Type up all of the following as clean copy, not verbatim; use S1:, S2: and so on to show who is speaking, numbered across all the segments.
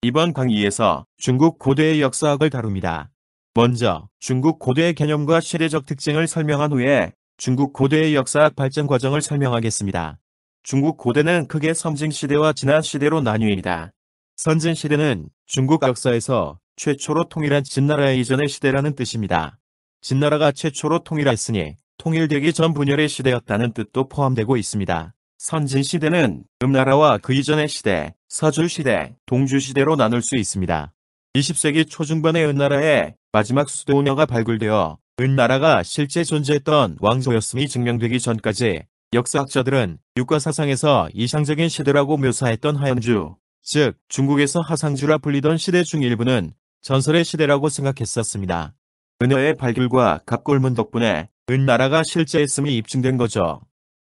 S1: 이번 강의에서 중국 고대의 역사학을 다룹니다. 먼저 중국 고대의 개념과 시대적 특징을 설명한 후에 중국 고대의 역사학 발전 과정을 설명하겠습니다. 중국 고대는 크게 선진시대와 진화시대로 나뉩니다. 선진시대는 중국 역사에서 최초로 통일한 진나라 이전의 시대라는 뜻입니다. 진나라가 최초로 통일했으니 통일되기 전 분열의 시대였다는 뜻도 포함되고 있습니다. 선진시대는 음나라와 그 이전의 시대, 서주시대, 동주시대로 나눌 수 있습니다. 20세기 초중반의 은나라의 마지막 수도원녀가 발굴되어 은나라가 실제 존재했던 왕조였음이 증명되기 전까지 역사학자들은 육가사상에서 이상적인 시대라고 묘사했던 하현주, 즉 중국에서 하상주라 불리던 시대 중 일부는 전설의 시대라고 생각했었습니다. 은어의 발굴과 갑골문 덕분에 은나라가 실제했음이 입증된 거죠.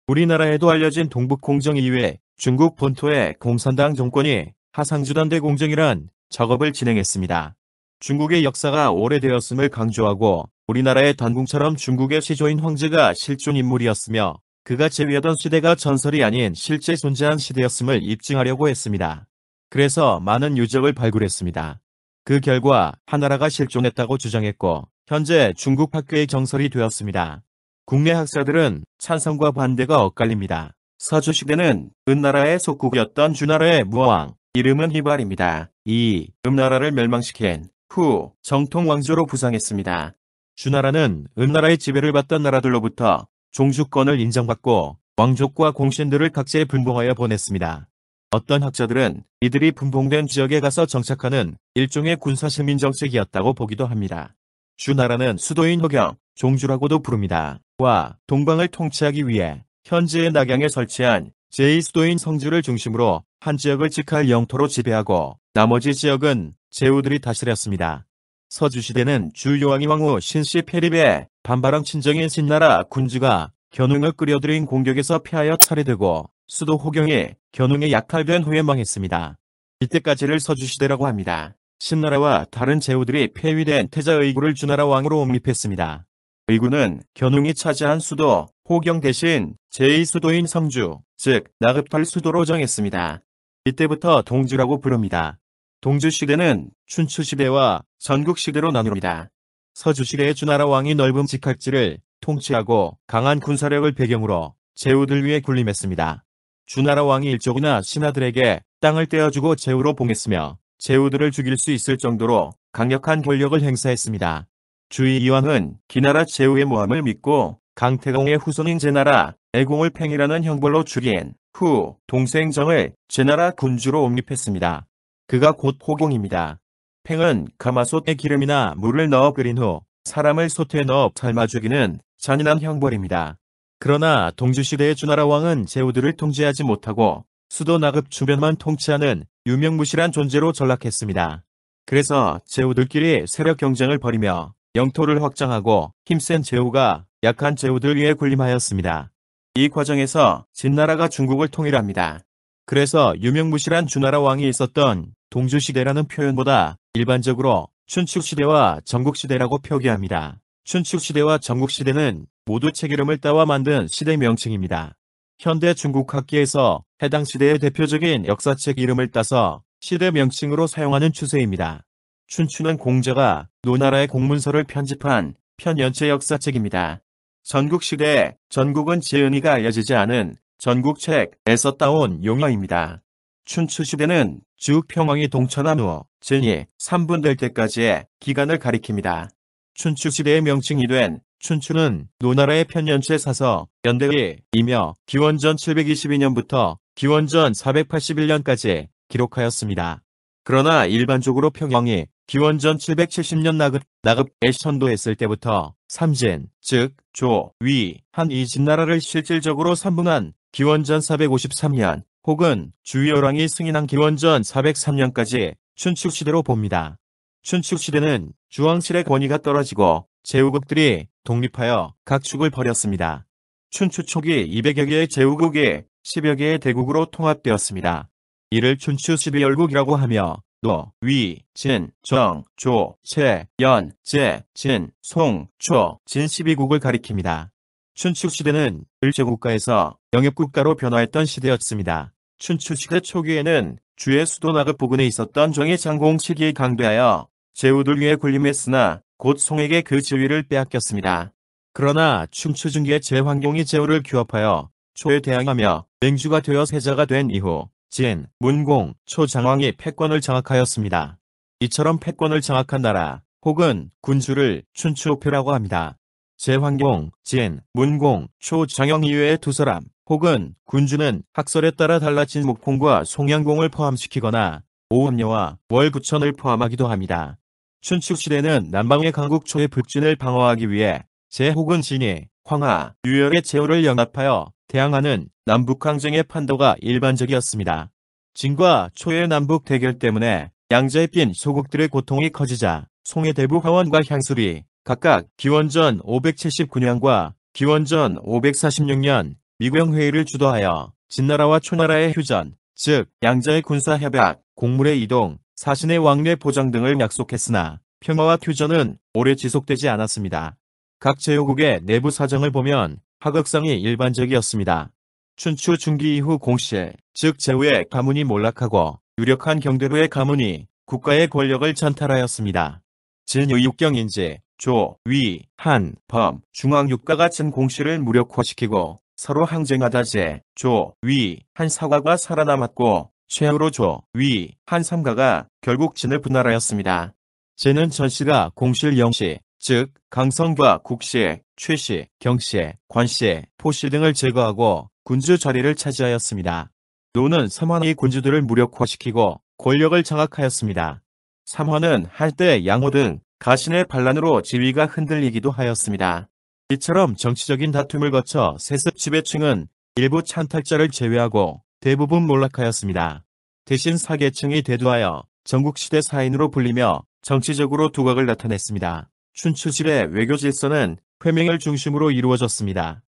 S1: 우리나라에도 알려진 동북공정 이후에 중국 본토의 공산당 정권이 하상주단대 공정이란 작업을 진행했습니다. 중국의 역사가 오래되었음을 강조하고 우리나라의 단궁처럼 중국의 시조인 황제가 실존 인물이었으며 그가 제위하던 시대가 전설이 아닌 실제 존재한 시대였음을 입증하려고 했습니다. 그래서 많은 유적을 발굴했습니다. 그 결과 하나라가 실존했다고 주장했고 현재 중국 학계의 정설이 되었습니다. 국내 학자들은 찬성과 반대가 엇갈립니다. 서주시대는 은나라의 속국이었던 주나라의 무왕, 이름은 희발입니다. 이 음나라를 멸망시킨 후 정통 왕조로 부상했습니다. 주나라는 은나라의 지배를 받던 나라들로부터 종주권을 인정받고 왕족과 공신들을 각지에 분봉하여 보냈습니다. 어떤 학자들은 이들이 분봉된 지역에 가서 정착하는 일종의 군사시민 정책이었다고 보기도 합니다. 주나라는 수도인 허경, 종주라고도 부릅니다. 와 동방을 통치하기 위해 현재의 낙양에 설치한 제2수도인 성주를 중심으로 한 지역을 직할 영토로 지배하고 나머지 지역은 제후들이 다스렸습니다. 서주시대는 주요왕이 왕후 신씨 폐립의 반바람 친정인 신나라 군주가 견웅을 끌어들인 공격에서 패하여 철회되고 수도 호경이 견웅에 약탈된 후에 망했습니다. 이때까지를 서주시대라고 합니다. 신나라와 다른 제후들이 폐위된 태자 의구를 주나라 왕으로 옹립했습니다. 의구는 견웅이 차지한 수도 호경 대신 제2수도인 성주, 즉 나급탈 수도로 정했습니다. 이때부터 동주라고 부릅니다. 동주시대는 춘추시대와 전국시대로 나눕니다. 서주시대의 주나라 왕이 넓은 직할지를 통치하고 강한 군사력을 배경으로 제후들 위해 군림했습니다. 주나라 왕이 일족이나 신하들에게 땅을 떼어주고 제후로 봉했으며 제후들을 죽일 수 있을 정도로 강력한 권력을 행사했습니다. 주의 이왕은 기나라 제후의 모함을 믿고 강태공의 후손인 제나라 애공을 팽이라는 형벌로 죽인 후 동생 정을 제나라 군주로 옹립했습니다. 그가 곧 호공입니다. 팽은 가마솥에 기름이나 물을 넣어 끓인 후 사람을 솥에 넣어 삶아 죽이는 잔인한 형벌입니다. 그러나 동주시대의 주나라 왕은 제후들을 통제하지 못하고 수도 나급 주변만 통치하는 유명무실한 존재로 전락했습니다. 그래서 제후들끼리 세력 경쟁을 벌이며 영토를 확장하고 힘센 제후가 약한 제후들 위에 군림하였습니다. 이 과정에서 진나라가 중국을 통일합니다. 그래서 유명무실한 주나라 왕이 있었던 동주시대라는 표현보다 일반적으로 춘추시대와 전국시대라고 표기합니다. 춘추시대와 전국시대는 모두 책 이름을 따와 만든 시대 명칭입니다. 현대 중국 학계에서 해당 시대의 대표적인 역사책 이름을 따서 시대 명칭으로 사용하는 추세입니다. 춘추는 공자가 노나라의 공문서를 편집한 편연체 역사책입니다. 전국시대, 전국은 지은이가 알려지지 않은 전국책에서 따온 용어입니다. 춘추시대는 주평왕이 동천한 후 진이 3분 될 때까지의 기간을 가리킵니다. 춘추시대의 명칭이 된 춘추는 노나라의 편연체 사서 연대기이며 기원전 722년부터 기원전 481년까지 기록하였습니다. 그러나 일반적으로 평왕이 기원전 770년 나급에 선도했을 때부터 삼진, 즉 조, 위, 한 이 진나라를 실질적으로 삼분한 기원전 453년 혹은 주열왕이 승인한 기원전 403년까지 춘추시대로 봅니다. 춘추시대는 주왕실의 권위가 떨어지고 제후국들이 독립하여 각 축을 벌였습니다. 춘추 초기 200여 개의 제후국이 10여 개의 대국으로 통합되었습니다. 이를 춘추 12열국이라고 하며 노, 위, 진, 정, 조, 채, 연, 제, 진, 송, 초, 진 12국을 가리킵니다. 춘추시대는 일제국가에서 영협국가로 변화했던 시대였습니다. 춘추시대 초기에는 주의 수도 나급 부근에 있었던 정의 장공식이 강대하여 제후들 위에 군림했으나 곧 송에게 그 지위를 빼앗겼습니다. 그러나 춘추중기의 제황룡이 제후를 규합하여 초에 대항하며 맹주가 되어 세자가 된 이후 진, 문공, 초장왕이 패권을 장악하였습니다. 이처럼 패권을 장악한 나라 혹은 군주를 춘추표라고 합니다. 제황룡, 진, 문공, 초장영 이외의 두 사람 혹은 군주는 학설에 따라 달라진 목공과 송양공을 포함시키거나 오음녀와 월부천을 포함하기도 합니다. 춘추시대는 남방의 강국 초의 북진을 방어하기 위해 제 혹은 진이 황하, 유열의 제후를 연합하여 대항하는 남북항쟁의 판도가 일반적이었습니다. 진과 초의 남북 대결 때문에 양자에 낀 소국들의 고통이 커지자 송의 대부 화원과 향술이 각각 기원전 579년과 기원전 546년 미구영회의를 주도하여 진나라와 초나라의 휴전, 즉 양자의 군사협약, 공물의 이동, 사신의 왕래 보장 등을 약속했으나 평화와 휴전은 오래 지속되지 않았습니다. 각 제후국의 내부 사정을 보면 하극상이 일반적이었습니다. 춘추 중기 이후 공실, 즉 제후의 가문이 몰락하고 유력한 경대로의 가문이 국가의 권력을 찬탈하였습니다. 진의육경인지, 조, 위, 한, 범, 중앙육가가 진공실을 무력화시키고 서로 항쟁하다 제, 조, 위, 한 사가가 살아남았고 최후로 조, 위, 한 삼가가 결국 진을 분할하였습니다. 제는 전씨가 공실 영씨, 즉 강성과 국씨, 최씨, 경씨, 관씨, 포씨 등을 제거하고 군주 자리를 차지하였습니다. 노는 삼환이 군주들을 무력화시키고 권력을 장악하였습니다. 삼환은 한때 양호 등 가신의 반란으로 지위가 흔들리기도 하였습니다. 이처럼 정치적인 다툼을 거쳐 세습 지배층은 일부 찬탈자를 제외하고 대부분 몰락하였습니다. 대신 사계층이 대두하여 전국시대 사인으로 불리며 정치적으로 두각을 나타냈습니다. 춘추시대 외교 질서는 회맹을 중심으로 이루어졌습니다.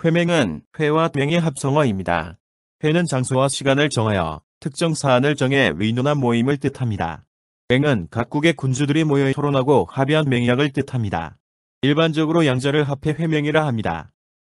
S1: 회맹은 회와 맹의 합성어입니다. 회는 장소와 시간을 정하여 특정 사안을 정해 의논한 모임을 뜻합니다. 맹은 각국의 군주들이 모여 토론하고 합의한 맹약을 뜻합니다. 일반적으로 양자를 합해 회맹이라 합니다.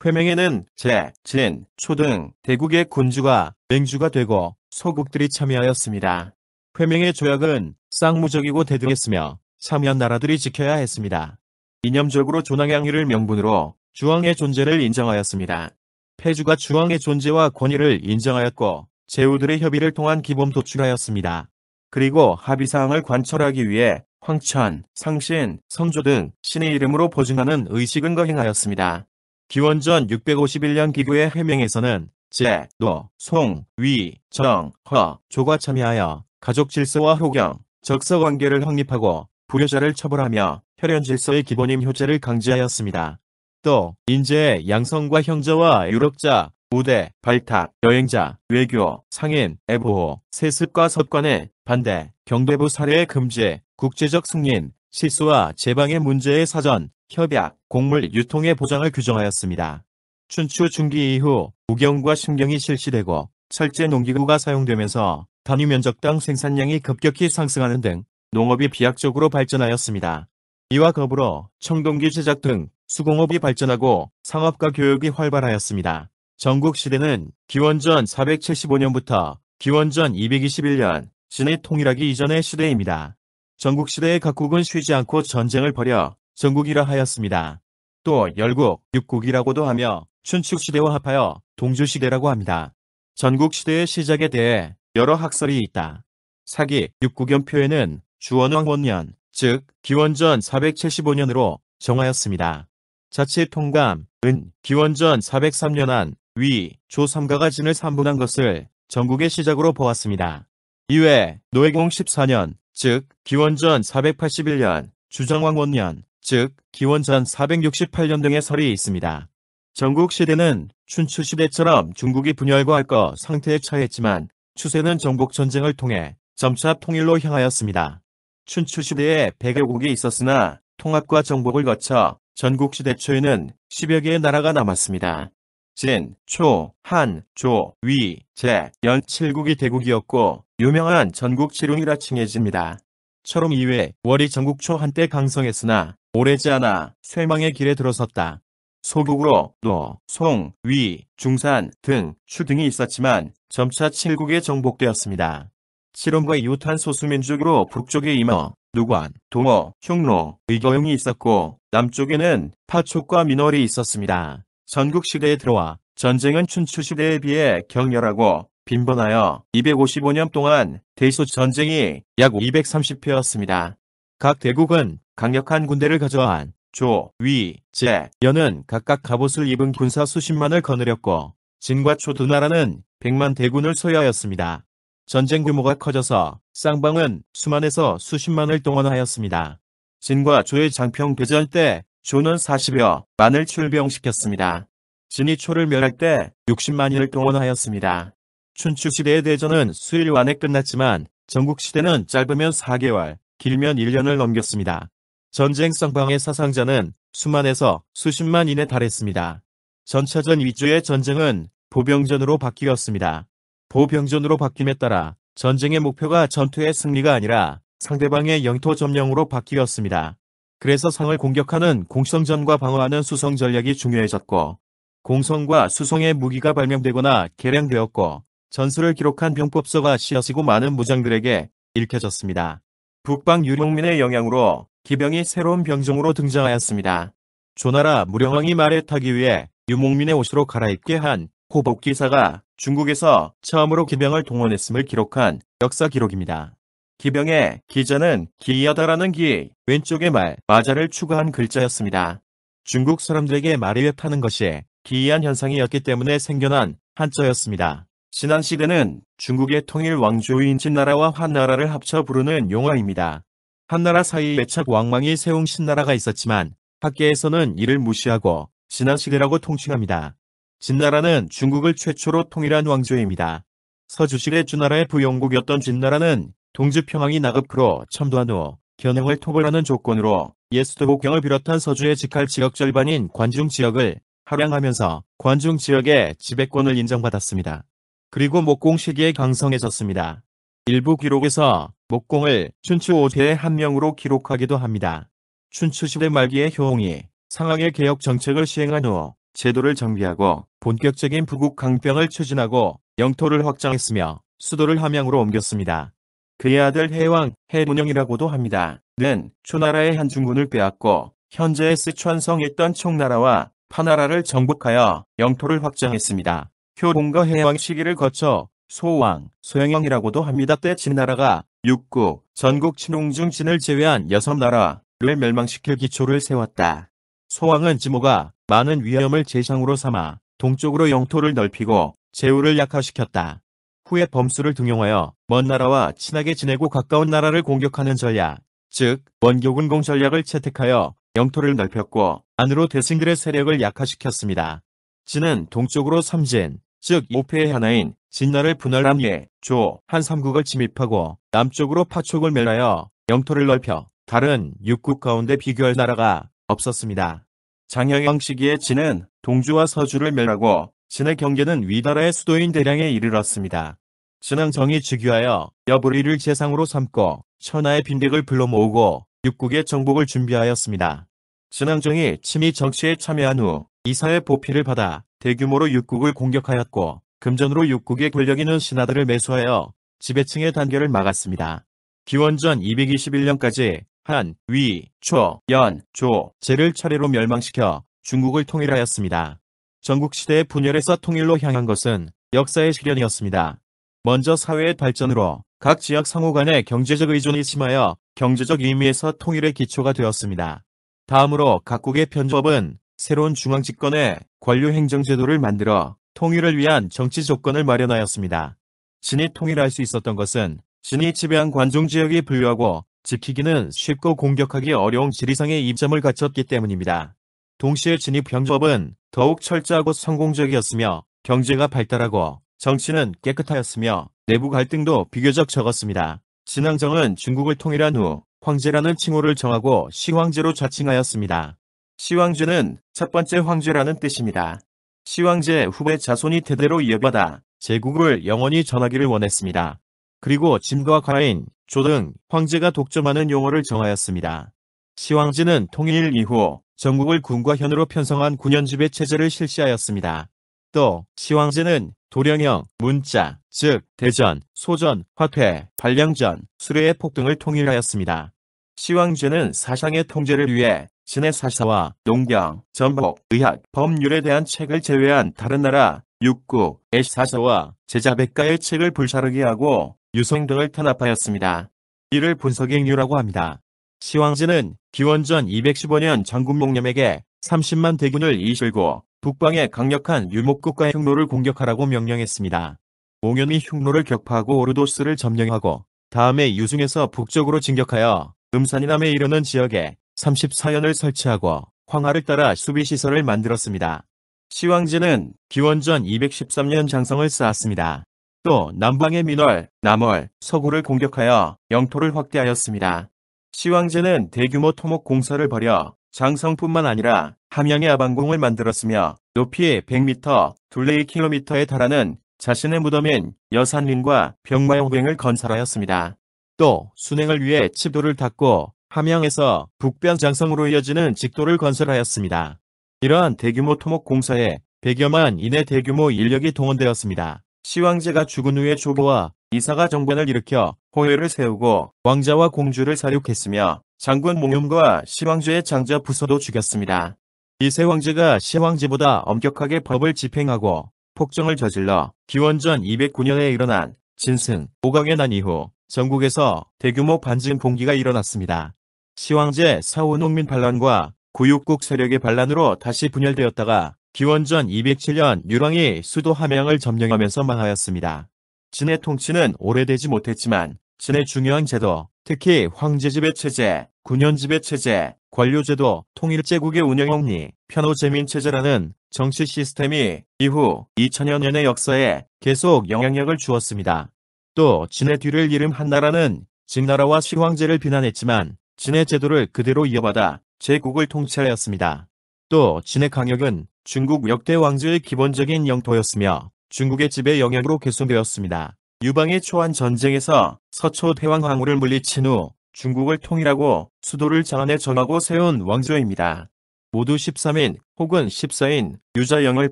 S1: 회맹에는 제, 진, 초 등 대국의 군주가 맹주가 되고 소국들이 참여하였습니다. 회맹의 조약은 쌍무적이고 대등했으며 참여한 나라들이 지켜야 했습니다. 이념적으로 존왕양위를 명분으로 주왕의 존재를 인정하였습니다. 패주가 주왕의 존재와 권위를 인정하였고 제후들의 협의를 통한 기범 도출하였습니다. 그리고 합의사항을 관철하기 위해 황천, 상신, 성조 등 신의 이름으로 보증하는 의식은 거행하였습니다. 기원전 651년 기구의 해명에서는 제, 노, 송, 위, 정, 허, 조가 참여하여 가족 질서와 효경, 적서 관계를 확립하고 불효자를 처벌하며 혈연 질서의 기본임 효제를 강제하였습니다. 또 인재의 양성과 형제와 유력자, 우대, 발탁, 여행자, 외교, 상인, 애보호, 세습과 섭관의 반대, 경배부 사례의 금지, 국제적 승인, 실수와 제방의 문제의 사전, 협약, 곡물 유통의 보장을 규정하였습니다. 춘추 중기 이후 우경과 심경이 실시되고 철제 농기구가 사용되면서 단위 면적당 생산량이 급격히 상승하는 등 농업이 비약적으로 발전하였습니다. 이와 더불어 청동기 제작 등 수공업이 발전하고 상업과 교육이 활발하였습니다. 전국시대는 기원전 475년부터 기원전 221년 진의 통일하기 이전의 시대입니다. 전국시대의 각국은 쉬지 않고 전쟁을 벌여 전국이라 하였습니다. 또 열국, 육국이라고도 하며 춘추시대와 합하여 동주시대라고 합니다. 전국시대의 시작에 대해 여러 학설이 있다. 사기, 육국연표에는 주원왕 원년, 즉 기원전 475년으로 정하였습니다. 자치통감, 은, 기원전 403년 안, 위, 조 삼가가 진을 삼분한 것을 전국의 시작으로 보았습니다. 이외 노해공 14년, 즉 기원전 481년, 주정왕 원년, 즉 기원전 468년 등의 설이 있습니다. 전국시대는 춘추시대처럼 중국이 분열과 할거 상태에 처했지만 추세는 정복전쟁을 통해 점차 통일로 향하였습니다. 춘추시대에 100여국이 있었으나 통합과 정복을 거쳐 전국시대 초에는 10여 개의 나라가 남았습니다. 진, 초, 한, 조, 위, 제, 연 7국이 대국이었고 유명한 전국 지룡이라 칭해집니다. 처럼 이외 월이 전국초 한때 강성했으나 오래지 않아 쇠망의 길에 들어섰다. 소국으로 노, 송, 위, 중산 등 추 등이 있었지만 점차 7국에 정복되었습니다. 실온과 이웃한 소수민족으로 북쪽에 임어, 누관, 동어, 흉노, 의거용이 있었고 남쪽에는 파촉과 민월이 있었습니다. 전국시대에 들어와 전쟁은 춘추시대에 비해 격렬하고 빈번하여 255년 동안 대소전쟁이 약 230회였습니다. 각 대국은 강력한 군대를 가져한 조, 위, 제, 연은 각각 갑옷을 입은 군사 수십만을 거느렸고 진과 초 두 나라는 100만 대군을 소유하였습니다. 전쟁 규모가 커져서 쌍방은 수만에서 수십만을 동원하였습니다. 진과 조의 장평대전 때 조는 40여 만을 출병시켰습니다. 진이 초를 멸할 때 60만인을 동원하였습니다. 춘추시대의 대전은 수일 만에 끝났지만 전국시대는 짧으면 4개월, 길면 1년을 넘겼습니다. 전쟁 쌍방의 사상자는 수만에서 수십만인에 달했습니다. 전차전 위주의 전쟁은 보병전으로 바뀌었습니다. 보병전으로 바뀜에 따라 전쟁의 목표가 전투의 승리가 아니라 상대방의 영토 점령으로 바뀌었습니다. 그래서 상을 공격하는 공성전과 방어하는 수성 전략이 중요해졌고 공성과 수성의 무기가 발명되거나 개량되었고 전술을 기록한 병법서가 씌어지고 많은 무장들에게 읽혀졌습니다. 북방 유목민의 영향으로 기병이 새로운 병종으로 등장하였습니다. 조나라 무령왕이 말에 타기 위해 유목민의 옷으로 갈아입게 한 호복기사가 중국에서 처음으로 기병을 동원했음을 기록한 역사 기록입니다. 기병의 기자는 기이하다라는 기, 왼쪽에 말, 마자를 추가한 글자였습니다. 중국 사람들에게 말에 왜 타는 것이 기이한 현상이었기 때문에 생겨난 한자였습니다. 신안시대는 중국의 통일 왕조인 진나라와 한나라를 합쳐 부르는 용어입니다. 한나라 사이에 외척 왕망이 세운 신나라가 있었지만 학계에서는 이를 무시하고 신안시대라고 통칭합니다. 진나라는 중국을 최초로 통일한 왕조입니다. 서주시대 주나라의 부영국이었던 진나라는 동주평왕이 나급으로 첨도한 후 견행을 토벌하는 조건으로 예수도국경을 비롯한 서주의 직할 지역 절반인 관중 지역을 할양하면서 관중 지역의 지배권을 인정받았습니다. 그리고 목공 시기에 강성해졌습니다. 일부 기록에서 목공을 춘추 5세의 한 명으로 기록하기도 합니다. 춘추시대 말기에 효옹이 상황의 개혁 정책을 시행한 후 제도를 정비하고 본격적인 부국 강병을 추진하고 영토를 확장했으며 수도를 함양으로 옮겼습니다. 그의 아들 해왕, 해문영이라고도 합니다. 는 초나라의 한 중군을 빼앗고 현재의 스촨성에 있던 총나라와 파나라를 정복하여 영토를 확장했습니다. 효공과 해왕 시기를 거쳐 소왕, 소영영이라고도 합니다. 때 진나라가 육국, 전국 친홍 중 진을 제외한 6나라를 멸망시킬 기초를 세웠다. 소왕은 지모가 많은 위험을 제상으로 삼아 동쪽으로 영토를 넓히고 제후를 약화시켰다. 후에 범수를 등용하여 먼 나라와 친하게 지내고 가까운 나라를 공격하는 전략, 즉 원교군공 전략을 채택하여 영토를 넓혔고 안으로 대승들의 세력을 약화시켰습니다. 진은 동쪽으로 삼진, 즉 오패의 하나인 진나를 분할한 예, 조, 한 3국을 침입하고 남쪽으로 파촉을 멸하여 영토를 넓혀 다른 6국 가운데 비교할 나라가 없었습니다. 장영영 시기에 진은 동주와 서주를 멸하고 진의 경계는 위나라의 수도인 대량에 이르렀습니다. 진왕정이 즉위하여 여부리를 제상으로 삼고 천하의 빈객을 불러 모으고 육국의 정복을 준비하였습니다. 진왕정이 친미 정치에 참여한 후 이사의 보필을 받아 대규모로 육국을 공격하였고 금전으로 육국의 권력 있는 신하들을 매수하여 지배층의 단결을 막았습니다. 기원전 221년까지 한, 위, 초, 연, 조, 제를 차례로 멸망시켜 중국을 통일하였습니다. 전국시대의 분열에서 통일로 향한 것은 역사의 실현이었습니다. 먼저 사회의 발전으로 각 지역 상호 간의 경제적 의존이 심하여 경제적 의미에서 통일의 기초가 되었습니다. 다음으로 각국의 편법은 새로운 중앙집권의 관료행정제도를 만들어 통일을 위한 정치 조건을 마련하였습니다. 진이 통일할 수 있었던 것은 진이 지배한 관중지역이 부유하고 지키기는 쉽고 공격하기 어려운 지리상의 이점을 갖췄기 때문입니다. 동시에 진이 병법은 더욱 철저하고 성공적이었으며 경제가 발달하고 정치는 깨끗하였으며 내부 갈등도 비교적 적었습니다. 진왕정은 중국을 통일한 후 황제라는 칭호를 정하고 시황제로 자칭하였습니다. 시황제는 첫 번째 황제라는 뜻입니다. 시황제 후배 자손이 대대로 이어받아 제국을 영원히 전하기를 원했습니다. 그리고 진과 과인, 조 등 황제가 독점하는 용어를 정하였습니다. 시황제는 통일 이후 전국을 군과 현으로 편성한 군현지배 체제를 실시하였습니다. 또 시황제는 도령형, 문자, 즉 대전, 소전, 화퇴, 발령전, 수레의 폭등을 통일하였습니다. 시황제는 사상의 통제를 위해 진해 사사와 농경, 전복, 의학, 법률에 대한 책을 제외한 다른 나라, 육국의 사서와 제자백가의 책을 불사르게 하고 유성 등을 탄압하였습니다. 이를 분석행류라고 합니다. 시황제는 기원전 215년 장군목념에게 30만 대군을 이끌고 북방의 강력한 유목국가 흉노를 공격하라고 명령했습니다. 몽현이 흉노를 격파하고 오르도스를 점령하고 다음에 유승에서 북쪽으로 진격하여 음산이남에 이르는 지역에 34연을 설치하고 황하를 따라 수비시설을 만들었습니다. 시황제는 기원전 213년 장성을 쌓았습니다. 또 남방의 민월, 남월, 서구를 공격하여 영토를 확대하였습니다. 시황제는 대규모 토목 공사를 벌여 장성뿐만 아니라 함양의 아방궁을 만들었으며 높이 100m, 둘레 2km에 달하는 자신의 무덤인 여산린과 병마용뱅을 건설하였습니다. 또 순행을 위해 칩도를 닦고 함양에서 북변 장성으로 이어지는 직도를 건설하였습니다. 이러한 대규모 토목 공사에 100여만 인의 대규모 인력이 동원되었습니다. 시황제가 죽은 후에 조보와 이사가 정변을 일으켜 호회를 세우고 왕자와 공주를 살육했으며 장군 몽염과 시황제의 장자 부서도 죽였습니다. 이세 황제가 시황제보다 엄격하게 법을 집행하고 폭정을 저질러 기원전 209년에 일어난 진승, 오강의 난 이후 전국에서 대규모 반증 봉기가 일어났습니다. 시황제 사후 농민 반란과 구육국 세력의 반란으로 다시 분열되었다가 기원전 207년 유랑이 수도 함양을 점령하면서 망하였습니다. 진해 통치는 오래되지 못했지만 진해 중요한 제도, 특히 황제지배 체제, 군현지배 체제, 관료제도, 통일제국의 운영형리, 편호제민체제라는 정치 시스템이 이후 2000여 년의 역사에 계속 영향력을 주었습니다. 또 진해 뒤를 이은 한나라는 진나라와 시황제를 비난했지만 진해 제도를 그대로 이어받아 제국을 통치하였습니다. 또 진해 강역은 중국 역대 왕조의 기본적인 영토였으며 중국의 지배 영역으로 개선되었습니다. 유방의 초안 전쟁에서 서초 대왕 황후를 물리친 후 중국을 통일하고 수도를 장안에 정하고 세운 왕조입니다. 모두 13인 혹은 14인 유자영을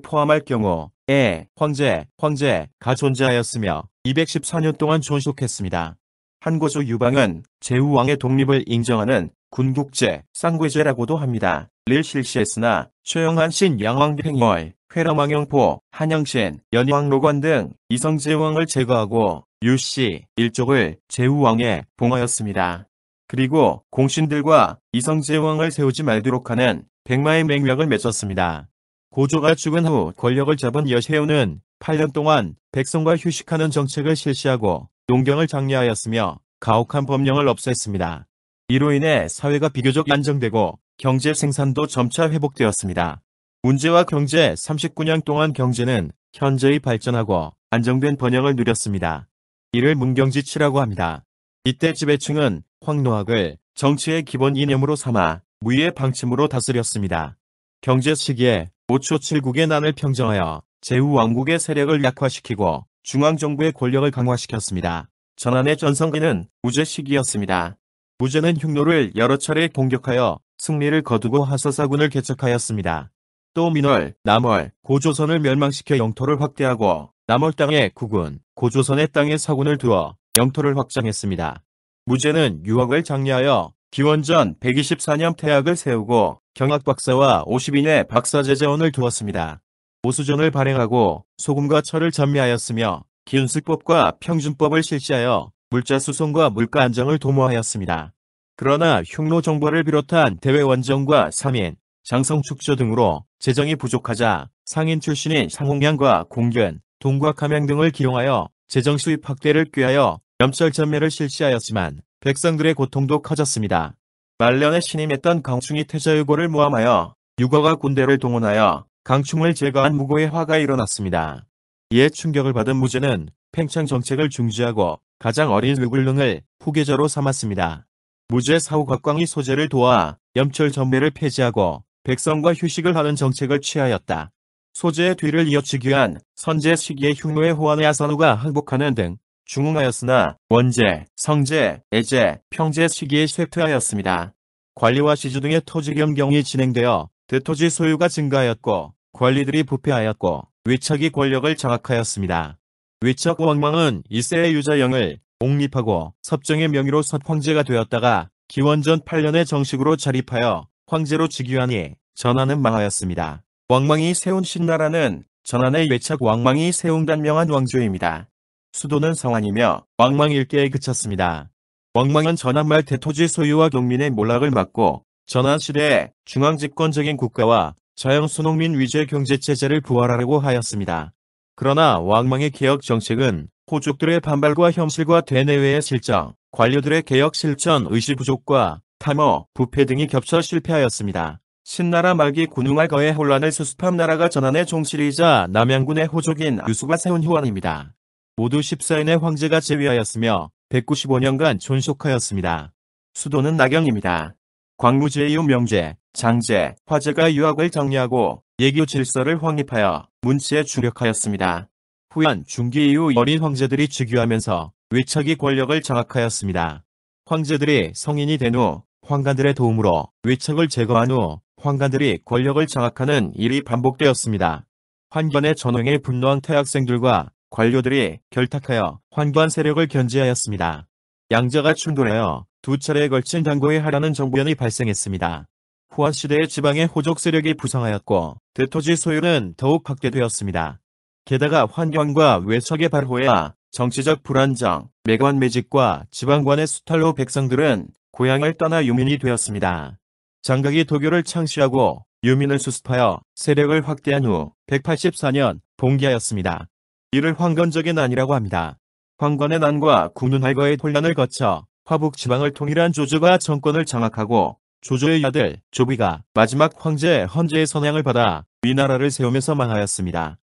S1: 포함할 경우에 황제가 존재하였으며 214년 동안 존속했습니다. 한고조 유방은 제후왕의 독립을 인정하는 군국제, 쌍괴제라고도 합니다. 를 실시했으나 최영한신 양왕팽월, 회람왕영포, 한영신, 연왕로관 등 이성제왕을 제거하고 유씨 일족을 제후왕에 봉하였습니다. 그리고 공신들과 이성제왕을 세우지 말도록 하는 백마의 맹약을 맺었습니다. 고조가 죽은 후 권력을 잡은 여세우는 8년 동안 백성과 휴식하는 정책을 실시하고 농경을 장려하였으며 가혹한 법령을 없앴습니다. 이로 인해 사회가 비교적 안정되고 경제 생산도 점차 회복되었습니다. 문제와 경제 39년 동안 경제는 현저히 발전하고 안정된 번영을 누렸습니다. 이를 문경지치라고 합니다. 이때 지배층은 황노학을 정치의 기본 이념으로 삼아 무위의 방침으로 다스렸습니다. 경제 시기에 5초 7국의 난을 평정하여 제후왕국의 세력을 약화시키고 중앙정부의 권력을 강화시켰습니다. 전한의 전성기는 무제 시기였습니다. 무제는 흉노를 여러 차례 공격하여 승리를 거두고 하서사군을 개척하였습니다. 또 민월, 남월, 고조선을 멸망시켜 영토를 확대하고 남월 땅에 국군, 고조선의 땅에 사군을 두어 영토를 확장했습니다. 무제는 유학을 장려하여 기원전 124년 태학을 세우고 경학박사와 50인의 박사제자원을 두었습니다. 오수전을 발행하고 소금과 철을 전미하였으며 기운수법과 평준법을 실시하여 물자 수송과 물가 안정을 도모하였습니다. 그러나 흉노 정벌을 비롯한 대외원정과 삼인, 장성축조 등으로 재정이 부족하자 상인 출신인 상홍양과 공견, 동곽함양 등을 기용하여 재정 수입 확대를 꾀하여 염찰 전매를 실시하였지만 백성들의 고통도 커졌습니다. 말년에 신임했던 강충이 태자유고를 모함하여 유거가 군대를 동원하여 강충을 제거한 무고의 화가 일어났습니다. 이에 충격을 받은 무제는 팽창 정책을 중지하고 가장 어린 르굴릉을 후계자로 삼았습니다. 무제 사후 곽광이 소재를 도와 염철 전매를 폐지하고 백성과 휴식을 하는 정책을 취하였다. 소재의 뒤를 이어치기 위한 선제 시기의 흉노의 호환의 아선우가 항복하는 등 중흥하였으나 원제, 성제, 애제, 평제 시기에 쇠퇴하였습니다. 관리와 시주 등의 토지 겸경이 진행되어 대토지 소유가 증가하였고 관리들이 부패하였고 외척이 권력을 장악하였습니다. 외척 왕망은 1세의 유자영을 옹립하고 섭정의 명의로 섭황제가 되었다가 기원전 8년에 정식으로 자립하여 황제로 즉위하니 전하는 망하였습니다. 왕망이 세운 신나라는 전한의 외척 왕망이 세운 단명한 왕조입니다. 수도는 성안이며 왕망 일개에 그쳤습니다. 왕망은 전한 말 대토지 소유와 농민의 몰락을 막고 전한 시대에 중앙집권적인 국가와 자영수농민 위주의 경제체제를 부활하려고 하였습니다. 그러나 왕망의 개혁 정책은 호족들의 반발과 혐실과 대내외의 실정, 관료들의 개혁 실천 의지 부족과 탐호, 부패 등이 겹쳐 실패하였습니다. 신나라 말기 군웅할 거의 혼란을 수습한 나라가 전한의 종실이자 남양군의 호족인 유수가 세운 후원입니다. 모두 14인의 황제가 재위하였으며 195년간 존속하였습니다. 수도는 낙영입니다. 광무제의 이후 명제, 장제, 화제가 유학을 정리하고 예교 질서를 확립하여 문치에 주력하였습니다. 후한 중기 이후 어린 황제들이 즉위하면서 외척이 권력을 장악하였습니다. 황제들이 성인이 된 후 황관들의 도움으로 외척을 제거한 후 황관들이 권력을 장악하는 일이 반복되었습니다. 환관의 전횡에 분노한 태학생들과 관료들이 결탁하여 환관 세력을 견제하였습니다. 양자가 충돌하여 두 차례에 걸친 당고에 하라는 정부연이 발생했습니다. 후한 시대의 지방의 호족 세력이 부상하였고 대토지 소유는 더욱 확대되었습니다. 게다가 환관과 외척의 발호야 정치적 불안정, 매관 매직과 지방관의 수탈로 백성들은 고향을 떠나 유민이 되었습니다. 장각이 도교를 창시하고 유민을 수습하여 세력을 확대한 후 184년 봉기하였습니다. 이를 황건적의 난이라고 합니다. 황건의 난과 군운할거의 혼란을 거쳐 화북 지방을 통일한 조조가 정권을 장악하고 조조의 아들 조비가 마지막 황제 헌제의 선양을 받아 위나라를 세우면서 망하였습니다.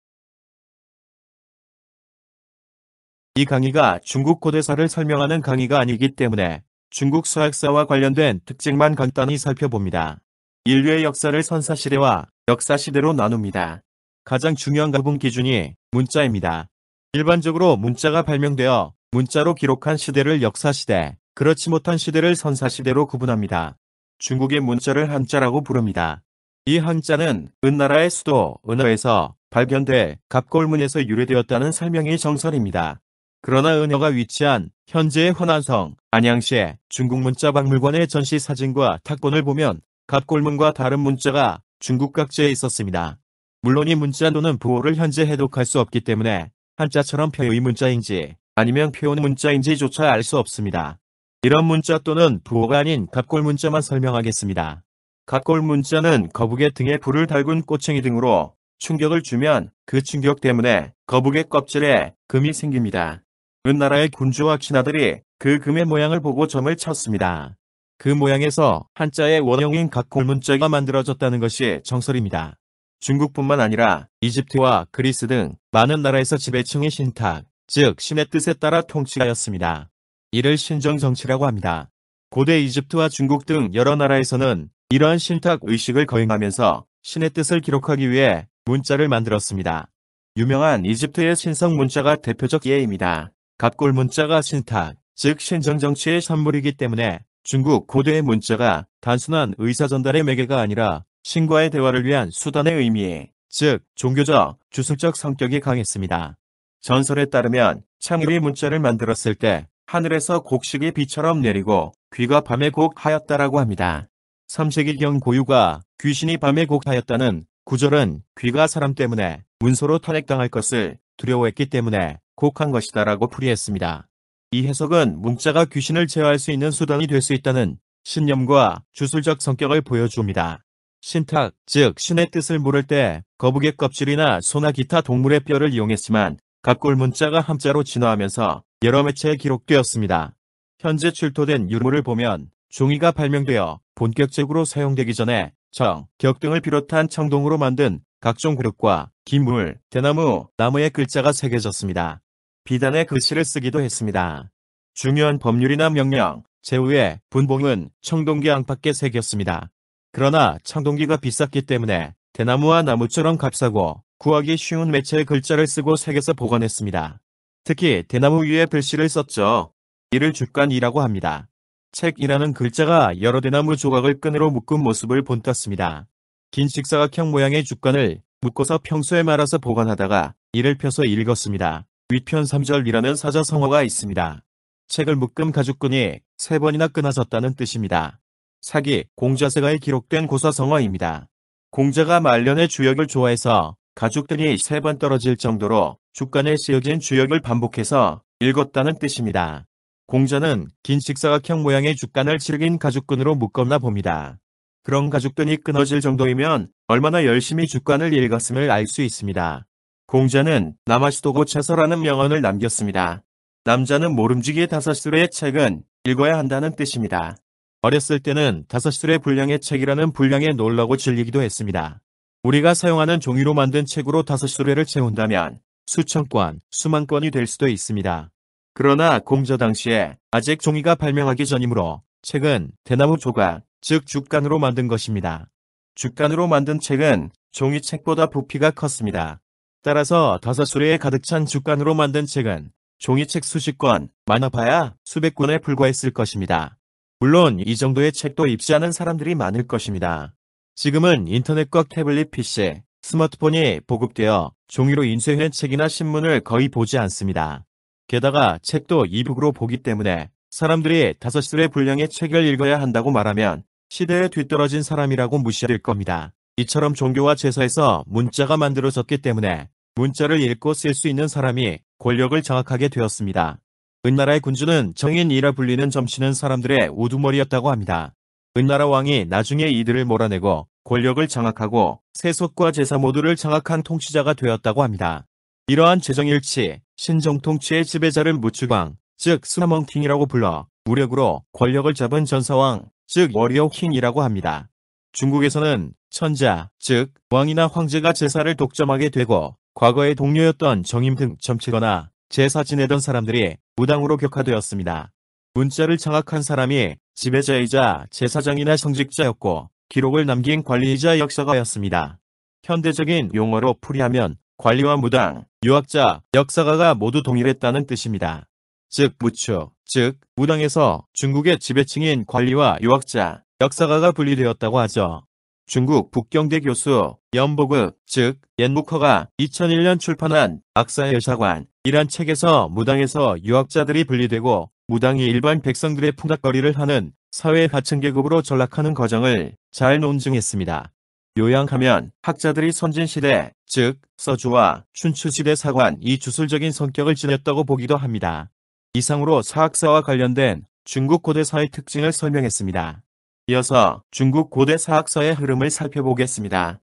S1: 이 강의가 중국 고대사를 설명하는 강의가 아니기 때문에 중국 서학사와 관련된 특징만 간단히 살펴봅니다. 인류의 역사를 선사시대와 역사시대로 나눕니다. 가장 중요한 가분 기준이 문자입니다. 일반적으로 문자가 발명되어 문자로 기록한 시대를 역사시대, 그렇지 못한 시대를 선사시대로 구분합니다. 중국의 문자를 한자라고 부릅니다. 이 한자는 은나라의 수도 은어에서 발견돼 갑골문에서 유래되었다는 설명이 정설입니다. 그러나 은어가 위치한 현재의 허난성, 안양시의 중국 문자박물관의 전시 사진과 탁본을 보면 갑골문과 다른 문자가 중국 각지에 있었습니다. 물론 이 문자 또는 부호를 현재 해독할 수 없기 때문에 한자처럼 표의 문자인지 아니면 표온 문자인지조차 알 수 없습니다. 이런 문자 또는 부호가 아닌 갑골 문자만 설명하겠습니다. 갑골 문자는 거북의 등에 불을 달군 꼬챙이 등으로 충격을 주면 그 충격 때문에 거북의 껍질에 금이 생깁니다. 은나라의 군주와 신하들이 그 금의 모양을 보고 점을 쳤습니다. 그 모양에서 한자의 원형인 갑골 문자가 만들어졌다는 것이 정설입니다. 중국뿐만 아니라 이집트와 그리스 등 많은 나라에서 지배층의 신탁, 즉 신의 뜻에 따라 통치하였습니다. 이를 신정정치라고 합니다. 고대 이집트와 중국 등 여러 나라에서는 이러한 신탁 의식을 거행하면서 신의 뜻을 기록하기 위해 문자를 만들었습니다. 유명한 이집트의 신성 문자가 대표적 예입니다. 갑골 문자가 신탁, 즉 신정정치의 산물이기 때문에 중국 고대의 문자가 단순한 의사전달의 매개가 아니라 신과의 대화를 위한 수단의 의미, 즉 종교적, 주술적 성격이 강했습니다. 전설에 따르면 창일이 문자를 만들었을 때 하늘에서 곡식이 비처럼 내리고 귀가 밤에 곡하였다라고 합니다. 3세기경 고유가 귀신이 밤에 곡하였다는 구절은 귀가 사람 때문에 문서로 탄핵당할 것을 두려워했기 때문에 곡한 것이다라고 풀이했습니다. 이 해석은 문자가 귀신을 제어할 수 있는 수단이 될 수 있다는 신념과 주술적 성격을 보여줍니다. 신탁, 즉 신의 뜻을 물을 때 거북의 껍질이나 소나 기타 동물의 뼈를 이용했지만 갑골 문자가 함자로 진화하면서 여러 매체에 기록되었습니다. 현재 출토된 유물을 보면 종이가 발명되어 본격적으로 사용되기 전에 정, 격 등을 비롯한 청동으로 만든 각종 그릇과 기물, 대나무, 나무의 글자가 새겨졌습니다. 비단의 글씨를 쓰기도 했습니다. 중요한 법률이나 명령, 제후의 분봉은 청동기 안팎에 새겼습니다. 그러나 청동기가 비쌌기 때문에 대나무와 나무처럼 값싸고 구하기 쉬운 매체의 글자를 쓰고 새겨서 보관했습니다. 특히 대나무 위에 글씨를 썼죠. 이를 죽간이라고 합니다. 책이라는 글자가 여러 대나무 조각을 끈으로 묶은 모습을 본땄습니다. 긴 직사각형 모양의 죽간을 묶어서 평소에 말아서 보관하다가 이를 펴서 읽었습니다. 위편 3절이라는 사자성어가 있습니다. 책을 묶음 가죽끈이 3번이나 끊어졌다는 뜻입니다. 사기, 공자세가에 기록된 고사성어입니다. 공자가 말년의 주역을 좋아해서 가죽끈이 3번 떨어질 정도로 죽간에 쓰여진 주역을 반복해서 읽었다는 뜻입니다. 공자는 긴 직사각형 모양의 죽간을 질긴 가죽끈으로 묶었나 봅니다. 그런 가죽끈이 끊어질 정도이면 얼마나 열심히 죽간을 읽었음을 알 수 있습니다. 공자는 남아시도고 차서라는 명언을 남겼습니다. 남자는 모름지기 5술의 책은 읽어야 한다는 뜻입니다. 어렸을 때는 5술의 분량의 책이라는 분량에 놀라고 질리기도 했습니다. 우리가 사용하는 종이로 만든 책으로 5수레를 채운다면 수천 권, 수만 권이 될 수도 있습니다. 그러나 공자 당시에 아직 종이가 발명하기 전이므로 책은 대나무 조각, 즉 죽간으로 만든 것입니다. 죽간으로 만든 책은 종이책보다 부피가 컸습니다. 따라서 5수레에 가득 찬 죽간으로 만든 책은 종이책 수십 권, 많아봐야 수백 권에 불과했을 것입니다. 물론 이 정도의 책도 입지 않은 사람들이 많을 것입니다. 지금은 인터넷과 태블릿 PC, 스마트폰이 보급되어 종이로 인쇄된 책이나 신문을 거의 보지 않습니다. 게다가 책도 이북으로 보기 때문에 사람들이 5술의 분량의 책을 읽어야 한다고 말하면 시대에 뒤떨어진 사람이라고 무시될 겁니다. 이처럼 종교와 제사에서 문자가 만들어졌기 때문에 문자를 읽고 쓸 수 있는 사람이 권력을 장악하게 되었습니다. 은나라의 군주는 정인이라 불리는 점치는 사람들의 우두머리였다고 합니다. 은나라 왕이 나중에 이들을 몰아내고 권력을 장악하고 세속과 제사 모두를 장악한 통치자가 되었다고 합니다. 이러한 재정일치, 신정통치의 지배자를 무추광, 즉 수하멍팅이라고 불러 무력으로 권력을 잡은 전사왕, 즉 워리어킹이라고 합니다. 중국에서는 천자, 즉 왕이나 황제가 제사를 독점하게 되고 과거의 동료였던 정임 등 점치거나 제사 지내던 사람들이 무당으로 격화되었습니다. 문자를 장악한 사람이 지배자이자 제사장이나 성직자였고 기록을 남긴 관리이자 역사가였습니다. 현대적인 용어로 풀이하면 관리와 무당, 유학자, 역사가가 모두 동일했다는 뜻입니다. 즉 무축, 즉 무당에서 중국의 지배층인 관리와 유학자, 역사가가 분리되었다고 하죠. 중국 북경대 교수 연보극, 즉 옌무커가 2001년 출판한 악사의 여사관이란 책에서 무당에서 유학자들이 분리되고 무당이 일반 백성들의 풍닥거리를 하는 사회 하층계급으로 전락하는 과정을 잘 논증했습니다. 요약하면 학자들이 선진시대, 즉 서주와 춘추시대 사관 이 주술적인 성격을 지녔다고 보기도 합니다. 이상으로 사학사와 관련된 중국 고대사의 특징을 설명했습니다. 이어서 중국 고대 사학사의 흐름을 살펴보겠습니다.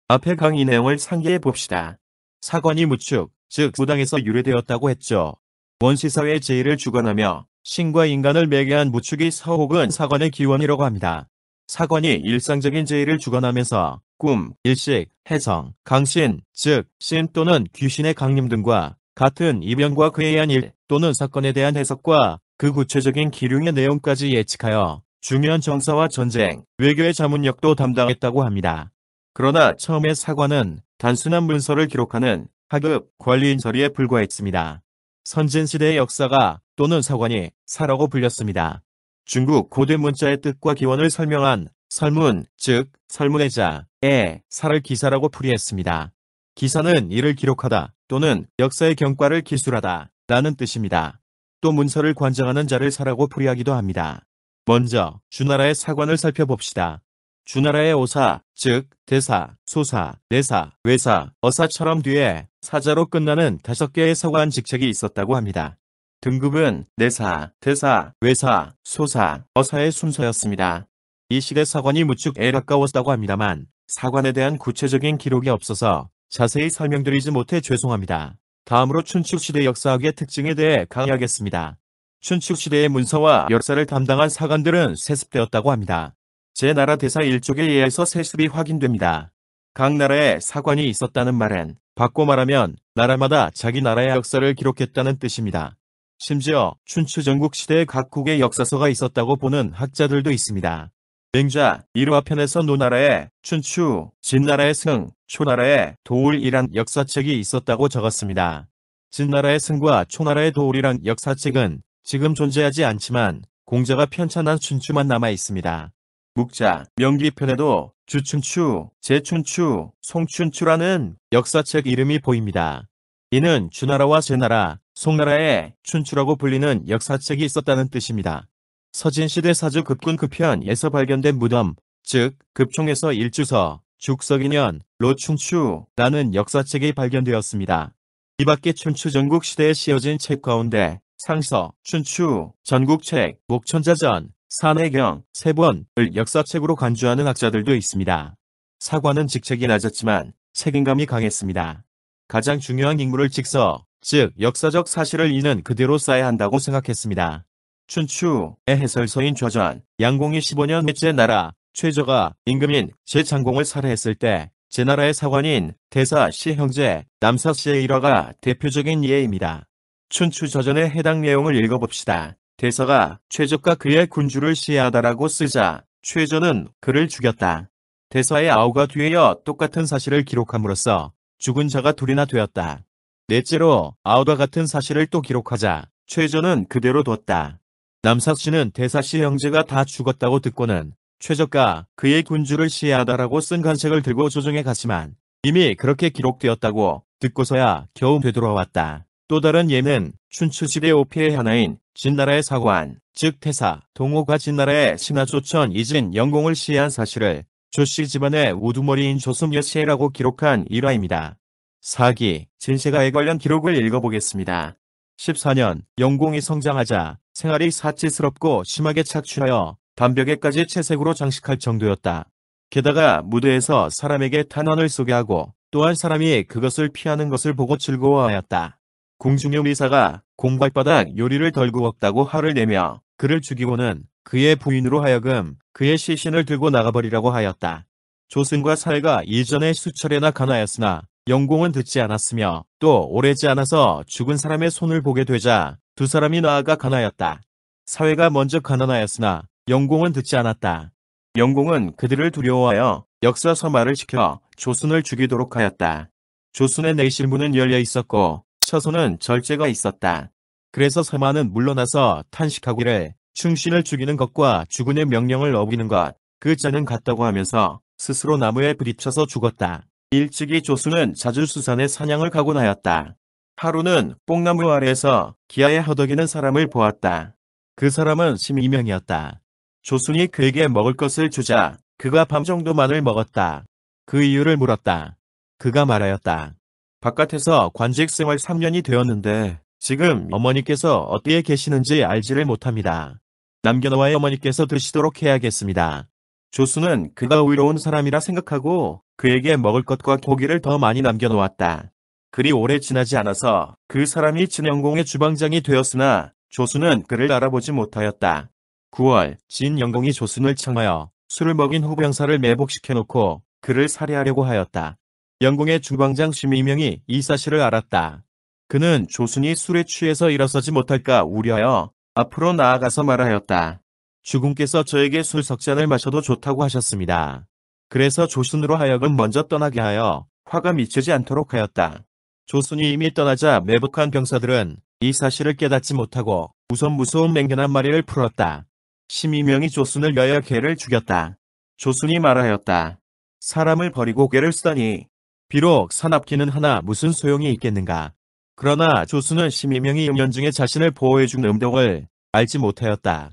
S1: 앞의 강의 내용을 상기해 봅시다. 사관이 무축, 즉 무당에서 유래되었다고 했죠. 원시사회의 제의를 주관하며 신과 인간을 매개한 무축이 사 혹은 사관의 기원이라고 합니다. 사관이 일상적인 제의를 주관하면서 꿈, 일식, 해성, 강신, 즉 신 또는 귀신의 강림 등과 같은 이변과 그에 의한 일 또는 사건에 대한 해석과 그 구체적인 기륭의 내용까지 예측하여 중요한 정사와 전쟁, 외교의 자문역도 담당했다고 합니다. 그러나 처음에 사관은 단순한 문서를 기록하는 하급 관리인 서리에 불과했습니다. 선진시대의 역사가 또는 사관이 사라고 불렸습니다. 중국 고대 문자의 뜻과 기원을 설명한 설문, 즉 설문의 자에 사를 기사라고 풀이했습니다. 기사는 일을 기록하다 또는 역사의 경과를 기술하다 라는 뜻입니다. 또 문서를 관장하는 자를 사라고 풀이하기도 합니다. 먼저 주나라의 사관을 살펴봅시다. 주나라의 오사, 즉 대사, 소사, 내사, 외사, 어사처럼 뒤에 사자로 끝나는 5개의 사관 직책이 있었다고 합니다. 등급은 내사, 대사, 외사, 소사, 어사의 순서였습니다. 이 시대 사관이 무축에 가까웠다고 합니다만 사관에 대한 구체적인 기록이 없어서 자세히 설명드리지 못해 죄송합니다. 다음으로 춘추시대 역사학의 특징에 대해 강의하겠습니다. 춘추시대의 문서와 역사를 담당한 사관들은 세습되었다고 합니다. 제 나라 대사 1쪽에 의해서 세습이 확인됩니다. 각 나라에 사관이 있었다는 말은 바꿔 말하면 나라마다 자기 나라의 역사를 기록했다는 뜻입니다. 심지어 춘추 전국시대에 각국의 역사서가 있었다고 보는 학자들도 있습니다. 맹자 1화편에서 노나라의 춘추, 진나라의 승, 초나라의 도울이란 역사책이 있었다고 적었습니다. 진나라의 승과 초나라의 도울이란 역사책은 지금 존재하지 않지만 공자가 편찬한 춘추만 남아 있습니다. 묵자, 명기편에도 주춘추, 제춘추, 송춘추라는 역사책 이름이 보입니다. 이는 주나라와 제나라, 송나라의 춘추라고 불리는 역사책이 있었다는 뜻입니다. 서진시대 사주 급군급편에서 발견된 무덤, 즉 급총에서 일주서, 죽석인년, 로충추라는 역사책이 발견되었습니다. 이 밖에 춘추 전국시대에 씌어진 책 가운데 상서, 춘추, 전국책, 목천자전, 산해경, 세본을 역사책으로 간주하는 학자들도 있습니다. 사관은 직책이 낮았지만 책임감이 강했습니다. 가장 중요한 인물을 직서, 즉 역사적 사실을 이는 그대로 써야 한다고 생각했습니다. 춘추의 해설서인 좌전, 양공이 15년 넷째 나라, 최저가 임금인 제장공을 살해했을 때 제나라의 사관인 대사씨 형제 남사씨의 일화가 대표적인 예입니다. 춘추저전의 해당 내용을 읽어봅시다. 대사가 최저가 그의 군주를 시해하다라고 쓰자 최저는 그를 죽였다. 대사의 아우가 뒤에어 똑같은 사실을 기록함으로써 죽은 자가 둘이나 되었다. 넷째로 아우와 같은 사실을 또 기록하자 최저는 그대로 뒀다. 남사씨는 대사씨 형제가 다 죽었다고 듣고는 최저가 그의 군주를 시해하다라고 쓴 관책을 들고 조정에 갔지만 이미 그렇게 기록되었다고 듣고서야 겨우 되돌아왔다. 또 다른 예는 춘추시대 오피의 하나인 진나라의 사관, 즉 태사, 동호가 진나라의 신하조천 이진 영공을 시해한 사실을 조씨 집안의 우두머리인 조승여시해라고 기록한 일화입니다. 사기, 진세가에 관련 기록을 읽어보겠습니다. 14년, 영공이 성장하자 생활이 사치스럽고 심하게 착취하여 담벽에까지 채색으로 장식할 정도였다. 게다가 무대에서 사람에게 탄원을 쏘게 하고 또한 사람이 그것을 피하는 것을 보고 즐거워하였다. 궁중의 의사가 공발바닥 요리를 덜 구웠다고 화를 내며 그를 죽이고는 그의 부인으로 하여금 그의 시신을 들고 나가버리라고 하였다. 조승과 사해가 이전에 수차례나 간하였으나 영공은 듣지 않았으며 또 오래지 않아서 죽은 사람의 손을 보게 되자 두 사람이 나아가 간하였다. 사해가 먼저 간하였으나 영공은 듣지 않았다. 영공은 그들을 두려워하여 역사서말을 지켜 조순을 죽이도록 하였다. 조순의 내실문은 열려 있었고 처소는 절제가 있었다. 그래서 서만은 물러나서 탄식하기를 충신을 죽이는 것과 주군의 명령을 어기는 것, 그 자는 같다고 하면서 스스로 나무에 부딪혀서 죽었다. 일찍이 조순은 자주 수산에 사냥을 가곤 하였다. 하루는 뽕나무 아래에서 기아에 허덕이는 사람을 보았다. 그 사람은 심이명이었다. 조순이 그에게 먹을 것을 주자 그가 밤 정도만을 먹었다. 그 이유를 물었다. 그가 말하였다. 바깥에서 관직 생활 3년이 되었는데 지금 어머니께서 어디에 계시는지 알지를 못합니다. 남겨놓아야 어머니께서 드시도록 해야겠습니다. 조순은 그가 의로운 사람이라 생각하고 그에게 먹을 것과 고기를 더 많이 남겨놓았다. 그리 오래 지나지 않아서 그 사람이 진영공의 주방장이 되었으나 조순은 그를 알아보지 못하였다. 9월 진영공이 조순을 청하여 술을 먹인 후 병사를 매복시켜놓고 그를 살해하려고 하였다. 영공의 주방장 심의명이 이 사실을 알았다. 그는 조순이 술에 취해서 일어서지 못할까 우려하여 앞으로 나아가서 말하였다. 주군께서 저에게 술 석 잔을 마셔도 좋다고 하셨습니다. 그래서 조순으로 하여금 먼저 떠나게 하여 화가 미치지 않도록 하였다. 조순이 이미 떠나자 매복한 병사들은 이 사실을 깨닫지 못하고 우선 무서운 맹견 한 마리를 풀었다. 심의명이 조순을 위하여 개를 죽였다. 조순이 말하였다. 사람을 버리고 개를 쓰다니. 비록 사납기는 하나 무슨 소용이 있겠는가. 그러나 조순은 심의명이 연중에 자신을 보호해준 음덕을 알지 못하였다.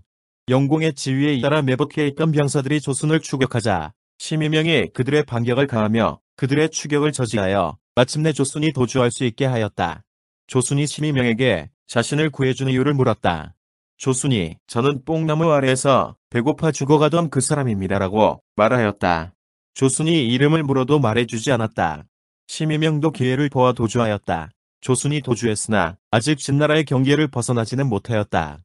S1: 영공의 지휘에 따라 매복해 있던 병사들이 조순을 추격하자 심의명이 그들의 반격을 가하며 그들의 추격을 저지하여 마침내 조순이 도주할 수 있게 하였다. 조순이 심의명에게 자신을 구해준 이유를 물었다. 조순이 저는 뽕나무 아래에서 배고파 죽어가던 그 사람입니다라고 말하였다. 조순이 이름을 물어도 말해주지 않았다. 심의명도 기회를 보아 도주하였다. 조순이 도주했으나 아직 진나라의 경계를 벗어나지는 못하였다.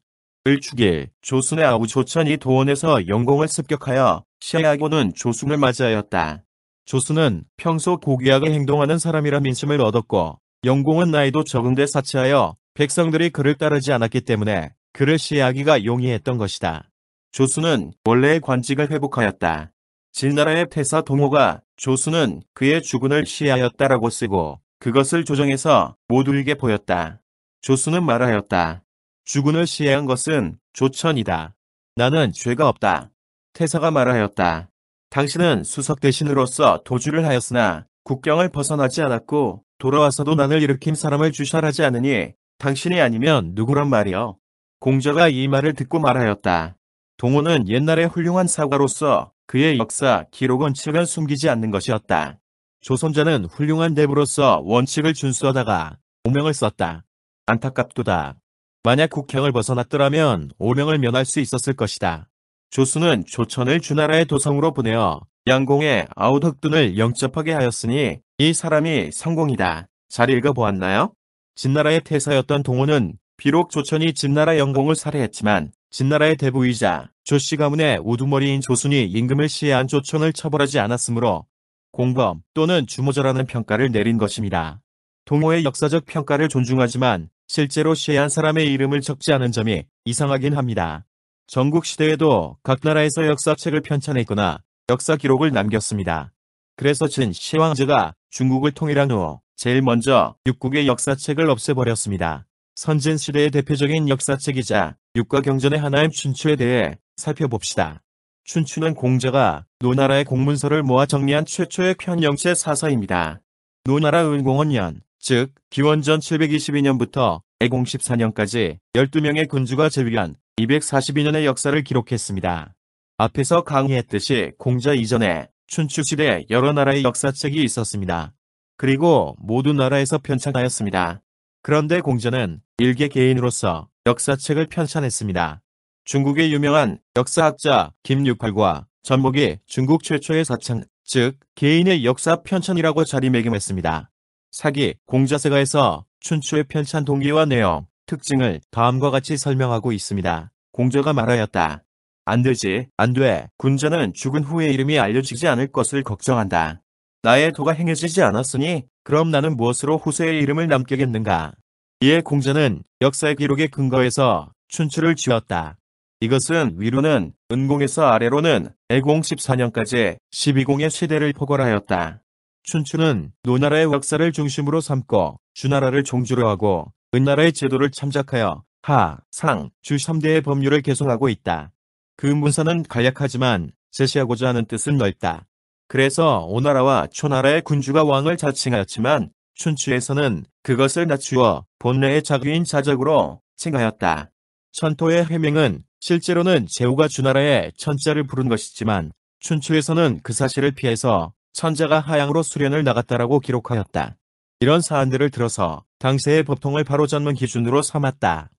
S1: 을축일 조순의 아우 조천이 도원에서 영공을 습격하여 시해하고는 조순을 맞이하였다. 조순은 평소 고귀하게 행동하는 사람이라 민심을 얻었고 영공은 나이도 적은데 사치하여 백성들이 그를 따르지 않았기 때문에 그를 시해하기가 용이했던 것이다. 조순은 원래의 관직을 회복하였다. 진나라의 태사 동호가 조순은 그의 주군을 시해하였다라고 쓰고 그것을 조정해서 모두에게 보였다. 조순은 말하였다. 주군을 시해한 것은 조천이다. 나는 죄가 없다. 태사가 말하였다. 당신은 수석 대신으로서 도주를 하였으나 국경을 벗어나지 않았고 돌아와서도 난을 일으킨 사람을 주시하지 않으니 당신이 아니면 누구란 말이여. 공자가 이 말을 듣고 말하였다. 동호는 옛날에 훌륭한 사과로서 그의 역사, 기록 원칙은 숨기지 않는 것이었다. 조선자는 훌륭한 대부로서 원칙을 준수하다가 오명을 썼다. 안타깝도다. 만약 국경을 벗어났더라면 오명을 면할 수 있었을 것이다. 조수는 조천을 주나라의 도성으로 보내어 양공의 아우덕둔을 영접하게 하였으니 이 사람이 성공이다. 잘 읽어보았나요? 진나라의 태사였던 동호는 비록 조천이 진나라 영공을 살해했지만 진나라의 대부이자 조씨 가문의 우두머리인 조순이 임금을 시해한 조천을 처벌하지 않았으므로 공범 또는 주모자라는 평가를 내린 것입니다. 동호의 역사적 평가를 존중하지만 실제로 시해한 사람의 이름을 적지 않은 점이 이상하긴 합니다. 전국시대에도 각 나라에서 역사책을 편찬했거나 역사 기록을 남겼습니다. 그래서 진시황제가 중국을 통일한 후 제일 먼저 육국의 역사책을 없애버렸습니다. 선진시대의 대표적인 역사책이자 육가경전의 하나인 춘추에 대해 살펴봅시다. 춘추는 공자가 노나라의 공문서를 모아 정리한 최초의 편영체 사서입니다. 노나라 은공원년, 즉 기원전 722년부터 애공 14년까지 12명의 군주가 재위한 242년의 역사를 기록했습니다. 앞에서 강의했듯이 공자 이전에 춘추시대 여러 나라의 역사책이 있었습니다. 그리고 모든 나라에서 편찬하였습니다. 그런데 공자는 일개 개인으로서 역사책을 편찬했습니다. 중국의 유명한 역사학자 김육팔과 전복이 중국 최초의 사창, 즉 개인의 역사 편찬이라고 자리매김했습니다. 사기 공자세가에서 춘추의 편찬 동기와 내용, 특징을 다음과 같이 설명하고 있습니다. 공자가 말하였다. 안 되지, 안 돼. 군자는 죽은 후에 이름이 알려지지 않을 것을 걱정한다. 나의 도가 행해지지 않았으니 그럼 나는 무엇으로 후세의 이름을 남기겠는가. 이에 공자는 역사의 기록에 근거해서 춘추를 지었다. 이것은 위로는 은공에서 아래로는 애공 14년까지 12공의 시대를 포괄하였다. 춘추는 노나라의 역사를 중심으로 삼고 주나라를 종주로 하고 은나라의 제도를 참작하여 하, 상, 주 3대의 법률을 개선하고 있다. 그 문서는 간략하지만 제시하고자 하는 뜻은 넓다. 그래서 오나라와 초나라의 군주가 왕을 자칭하였지만 춘추에서는 그것을 낮추어 본래의 자규인 자적으로 칭하였다. 천토의 해명은 실제로는 제후가 주나라의 천자를 부른 것이지만 춘추에서는 그 사실을 피해서 천자가 하양으로 수련을 나갔다라고 기록하였다. 이런 사안들을 들어서 당시의 법통을 바로잡는 기준으로 삼았다.